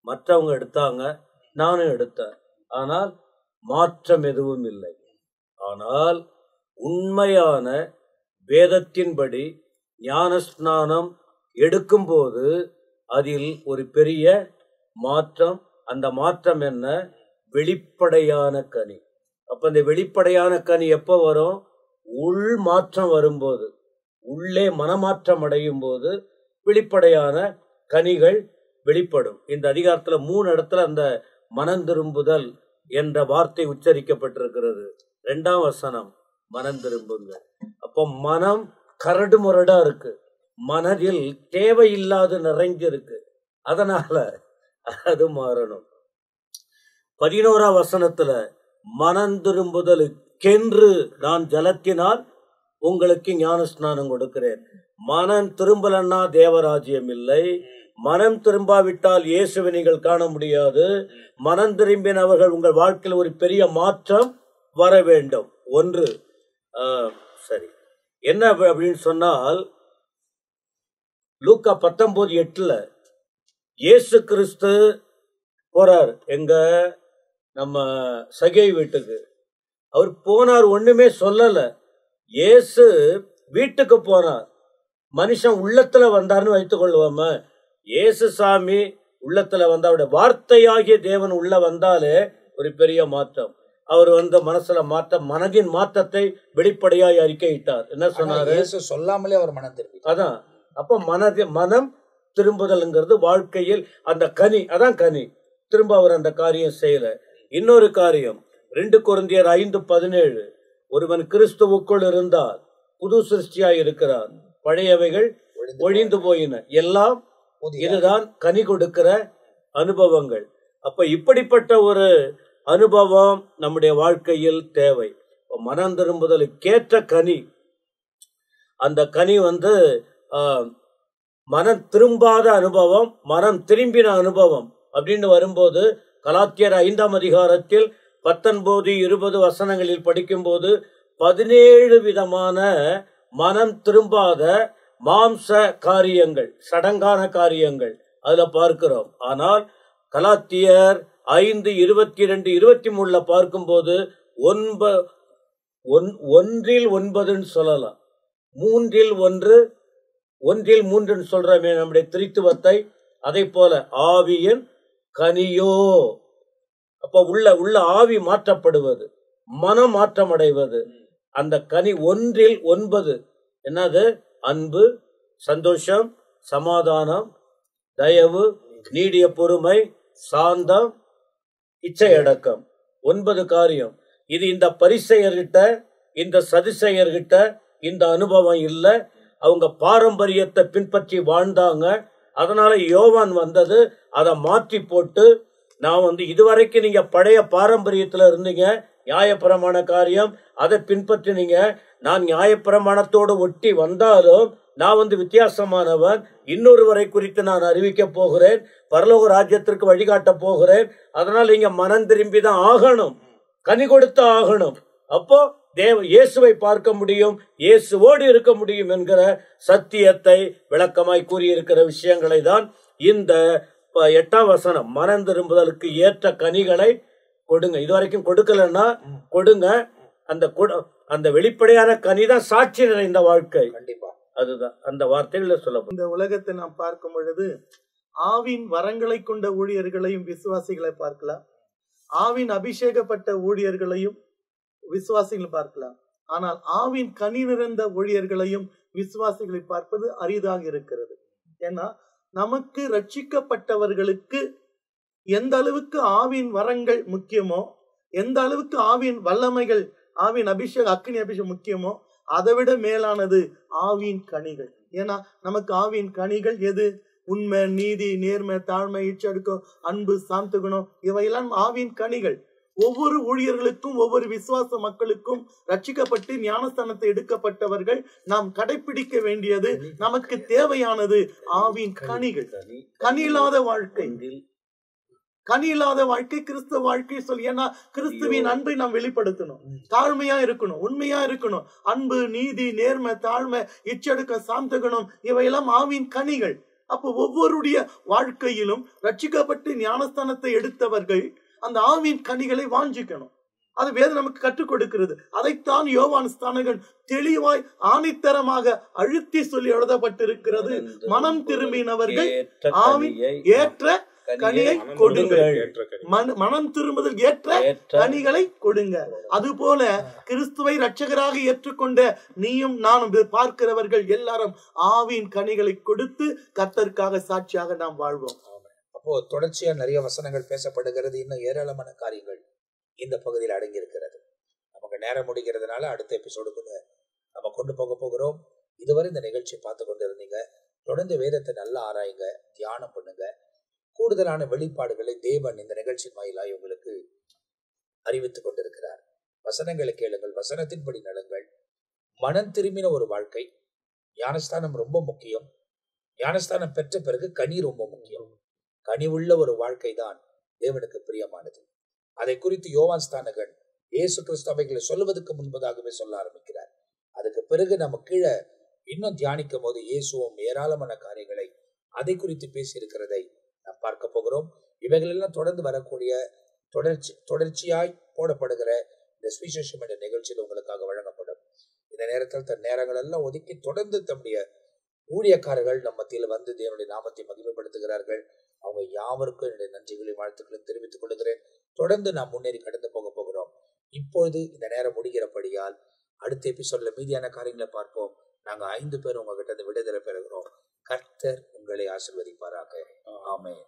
மற்றவங்க எடுத்தாங்க, நானும் எடுத்தேன், ஆனால் மாற்றம் எதுவும் இல்லை. ஆனால் உண்மையான வேதத்தின்படி ஞானஸ்நானம் எடுக்கும்போது அதில் ஒரு பெரிய மாற்றம். அந்த மாற்றம் என்ன? வெளிப்படையான கனி. அப்ப இந்த வெளிப்படையான கனி எப்போ வரும்? உள் மாற்றம் வரும்போது, உள்ளே மனமாற்றம் அடையும் போது வெளிப்படையான கனிகள் வெளிப்படும். இந்த அதிகாரத்துல 3 இடத்துல அந்த மனம் திரும்புதல் என்ற வார்த்தை உச்சரிக்கப்பட்டிருக்கிறது. 2ஆம் வசனம் மனம் திரும்புங்க. அப்போ மனம் கரடு முரடா இருக்கு, மனதில் தேவையில்லாது நிறைஞ்சிருக்கு, அதனால அது மாறணும். 11ஆம் வசனத்துல மனம் திரும்புதலுக்கென்று நான் ஜலத்தினால் உங்களுக்கு ஞானஸ்நானம் கொடுக்கிறேன். மனம் திரும்பலன்னா தேவராஜ்யம் இல்லை. மனம் திரும்பாவிட்டால் இயேசுவை நீங்கள் காண முடியாது. மனம் திரும்பினவர்கள் உங்கள் வாழ்க்கையில் ஒரு பெரிய மாற்றம் வர வேண்டும். 1. சரி, என்ன அப்படின்னு சொன்னால், லூக்கா 19:8 இயேசு கிறிஸ்து போறார் எங்க, நம்ம சகை வீட்டுக்கு. அவர் போனார், ஒண்ணுமே சொல்லல. இயேசு வீட்டுக்கு போனார். மனுஷன் உள்ளத்துல வந்தார்னு வைத்துக் கொள்வோமா. இயேசு சாமி உள்ளத்துல வந்த, அவருடைய வார்த்தையாகிய தேவன் உள்ள வந்தாலே ஒரு பெரிய மாற்றம். அவர் மனசுல மனதின் மாற்றத்தை வெளிப்படையாய் அறிக்கையிட்டார். என்ன சொன்னாரு? சொல்லாமலே அவர் மனம் திரும்பி. அதான், அப்ப மனம் திரும்புதல்ங்கிறது வாழ்க்கையில் அந்த கனி, அதான் கனி. திரும்ப அவர் அந்த காரியம் செய்யல. இன்னொரு காரியம் 2 கொரிந்தியர் 5:17, ஒருவன் கிறிஸ்துவுக்குள் இருந்தால் புது சிருஷ்டியாய் இருக்கிறார், பழையவைகள் ஒழிந்து போயின, எல்லாம். இதுதான் கனி கொடுக்கிற அனுபவங்கள். அப்ப இப்படிப்பட்ட ஒரு அனுபவம் நம்முடைய வாழ்க்கையில் தேவை. மனம் திரும்புதலுக்கேற்ற கனி, அந்த கனி மனம் திரும்பாத அனுபவம், மனம் திரும்பின அனுபவம் அப்படின்னு வரும்போது, கலாத்தியர் 5ஆம் அதிகாரத்தில் 19-20 வசனங்களில் படிக்கும்போது 17 விதமான மனம் திரும்பாத மாம்ச காரியங்கள், சடங்கான காரியங்கள் அதுல பார்க்கிறோம். ஆனால் கலாத்தியர் 5:22-23 பார்க்கும்போது 1:9 சொல்லலாம், 3:1 சொல்றமே நம்முடைய திரித்துவத்தை. அதை போல ஆவியின் கனியோ, அப்ப உள்ள ஆவி மாற்றப்படுவது, மனம் மாற்றம் அடைவது. அந்த கனி 1:9 என்னது? அன்பு, சந்தோஷம், சமாதானம், தயவு, நீடிய பொறுமை, சாந்தம், இச்சையடக்கம். 9 காரியம். இது இந்த பரிசெயர்கிட்ட, இந்த சதுசெயர்கிட்ட இந்த அனுபவம் இல்லை. அவங்க பாரம்பரியத்தை பின்பற்றி வாழ்ந்தாங்க. அதனால யோவான் வந்தது, அதை மாற்றி போட்டு, நான் இதுவரைக்கும் நீங்க பழைய பாரம்பரியத்துல இருந்தீங்க, நியாயப்பிரமாண காரியம் அதை பின்பற்றினீங்க. நான் நியாயப்பிரமாணத்தோடு ஒட்டி வந்தாலும் நான் வித்தியாசமானவன், இன்னொருவரை குறித்து நான் அறிவிக்க போகிறேன், பரலோக ராஜ்யத்திற்கு வழிகாட்ட போகிறேன். அதனால நீங்க மனம் திரும்பிதான் ஆகணும், கனி கொடுத்து ஆகணும். அப்போ இயேசுவை பார்க்க முடியும், இயேசுவோடு இருக்க முடியும் என்கிற சத்தியத்தை விளக்கமாய் கூறியிருக்கிற விஷயங்களை தான் இந்த 8ஆம் வசனம், மனம் திரும்புதலுக்கு ஏற்ற கனிகளை கொடுங்க. இதுவரைக்கும் கொடுக்கலன்னா கொடுங்க. அந்த வெளிப்படையான கனிதான் சாட்சி நிறைந்த வாழ்க்கை. கண்டிப்பா அதுதான் அந்த வார்த்தைகளை சொல்ல. இந்த உலகத்தை நாம் பார்க்கும் பொழுது ஆவின் வரங்களை கொண்ட ஊழியர்களையும் விசுவாசிகளை பார்க்கலாம், ஆவின் அபிஷேகப்பட்ட ஊழியர்களையும் விசுவாசிகளை பார்க்கலாம். ஆனால் ஆவின் கனி நிறைந்த ஊழியர்களையும் விசுவாசிகளை பார்ப்பது அரிதாக இருக்கிறது. ஏன்னா நமக்கு ரட்சிக்கப்பட்டவர்களுக்கு எந்த அளவுக்கு ஆவின் வரங்கள் முக்கியமோ, எந்த அளவுக்கு ஆவின் வல்லமைகள், ஆவின் அபிஷேகம், அக்கினி அபிஷேகம் முக்கியமோ, அதை விட மேலானது ஆவின் கனிகள். ஏன்னா நமக்கு ஆவின் கனிகள் எது? உண்மை, நீதி, நேர்மை, தாழ்மை, இச்சடுக்கம், அன்பு, சாந்த குணம், இவையெல்லாம் ஆவின் கனிகள். ஒவ்வொரு ஊழியர்களுக்கும், ஒவ்வொரு விசுவாச மக்களுக்கும், ரட்சிக்கப்பட்டு ஞானஸ்தானத்தை எடுக்கப்பட்டவர்கள் நாம் கடைபிடிக்க வேண்டியது, நமக்கு தேவையானது ஆவின் கனிகள். கனி இல்லாத வாழ்க்கை, கனி இல்லாத வாழ்க்கை கிறிஸ்துவ வாழ்க்கை சொல்லி. ஏன்னா கிறிஸ்துவின் அன்பை நாம் வெளிப்படுத்தணும், தாழ்மையா இருக்கணும், உண்மையா இருக்கணும். அன்பு, நீதி, நேர்மை, தாழ்மை, இச்சடுக்கம், சாந்த குணம், இவையெல்லாம் ஆவின் கனிகள். அப்போ ஒவ்வொருடைய வாழ்க்கையிலும் ரட்சிக்கப்பட்டு ஞானஸ்தானத்தை எடுத்தவர்கள் அந்த ஆவின் கனிகளை வாஞ்சிக்கணும். அது வேதம் நமக்கு கற்றுக் கொடுக்கிறது. அதைத்தான் யோவான் ஸ்நானகன் தெளிவாய் ஆணித்தரமாக அழுத்தி சொல்லி எழுதப்பட்டிருக்கிறது. மனம் திரும்பினவர்கள் ஆவின் ஏற்ற கனியை கொடுங்கள். மனம் திரும்புதல் ஏற்ற கனிகளை கொடுங்க. அதுபோல கிறிஸ்துவை இரட்சகராக ஏற்றுக்கொண்ட நீயும் நானும் பார்க்கிறவர்கள் எல்லாரும் ஆவின் கனிகளை கொடுத்து கர்த்தருக்காக சாட்சியாக நாம் வாழ்வோம். அப்போ தொடர்ச்சியா நிறைய வசனங்கள் பேசப்படுகிறது. இன்னும் ஏராளமான காரியங்கள் இந்த பகுதியில் அடங்கி இருக்கிறது. நமக்கு நேரம் முடிகிறதுனால அடுத்த எபிசோடுக்குள்ள நம்ம கொண்டு போகிறோம். இதுவரை இந்த நிகழ்ச்சியை பார்த்து கொண்டு இருந்தீங்க. தொடர்ந்து வேதத்தை நல்லா ஆராயுங்க, தியானம் பண்ணுங்க. கூடுதலான வெளிப்பாடுகளை தேவன் இந்த நிகழ்ச்சி வாயிலாய் உங்களுக்கு அறிவித்துக் கொண்டிருக்கிறார். வசனங்களை கேளுங்கள், வசனத்தின்படி நடங்கள். மனம் திரும்பின ஒரு வாழ்க்கை. ஞானஸ்தானம் ரொம்ப முக்கியம். ஞானஸ்தானம் பெற்ற பிறகு கனி ரொம்ப முக்கியம். கனி உள்ள ஒரு வாழ்க்கை தான் தேவனுக்கு பிரியமானது. அதை குறித்து யோவான் ஸ்நானகன் இயேசு கிறிஸ்து அவைகளை சொல்லுவதற்கு முன்பதாகவே சொல்ல ஆரம்பிக்கிறார். அதுக்கு பிறகு நம்ம கீழே இன்னும் தியானிக்கும் போது இயேசுவும் ஏராளமான காரியங்களை அதை குறித்து பேசி இருக்கிறதை நாம் பார்க்க போகிறோம். இவைகள் எல்லாம் தொடர்ந்து வரக்கூடிய தொடர்ச்சியாய் போடப்படுகிற இந்த சுவிசேஷம் என்ற நிகழ்ச்சியில் உங்களுக்காக வழங்கப்படும். இந்த நேரத்தில் தன் நேரங்கள் எல்லாம் ஒதுக்கி தொடர்ந்து தம்முடைய ஊழியக்காரர்கள் நம் மத்தியில் வந்து தேவனுடைய நாமத்தை மகிமைப்படுத்துகிறார்கள். அவங்க யாவருக்கும் என்னுடைய நன்றிகளையும் வாழ்த்துக்களையும் தெரிவித்துக் கொள்கிறேன். தொடர்ந்து நாம் முன்னேறி கடந்து போகிறோம். இப்பொழுது இந்த நேரம் முடிகிறபடியால் அடுத்த எபிசோட்ல மீதியான காரியங்களை பார்ப்போம். நாங்க 5 பேர் உங்ககிட்ட விடுதலை பெறுகிறோம். கர்த்தர் உங்களை ஆசீர்வதிப்பாராக. ஆமென்.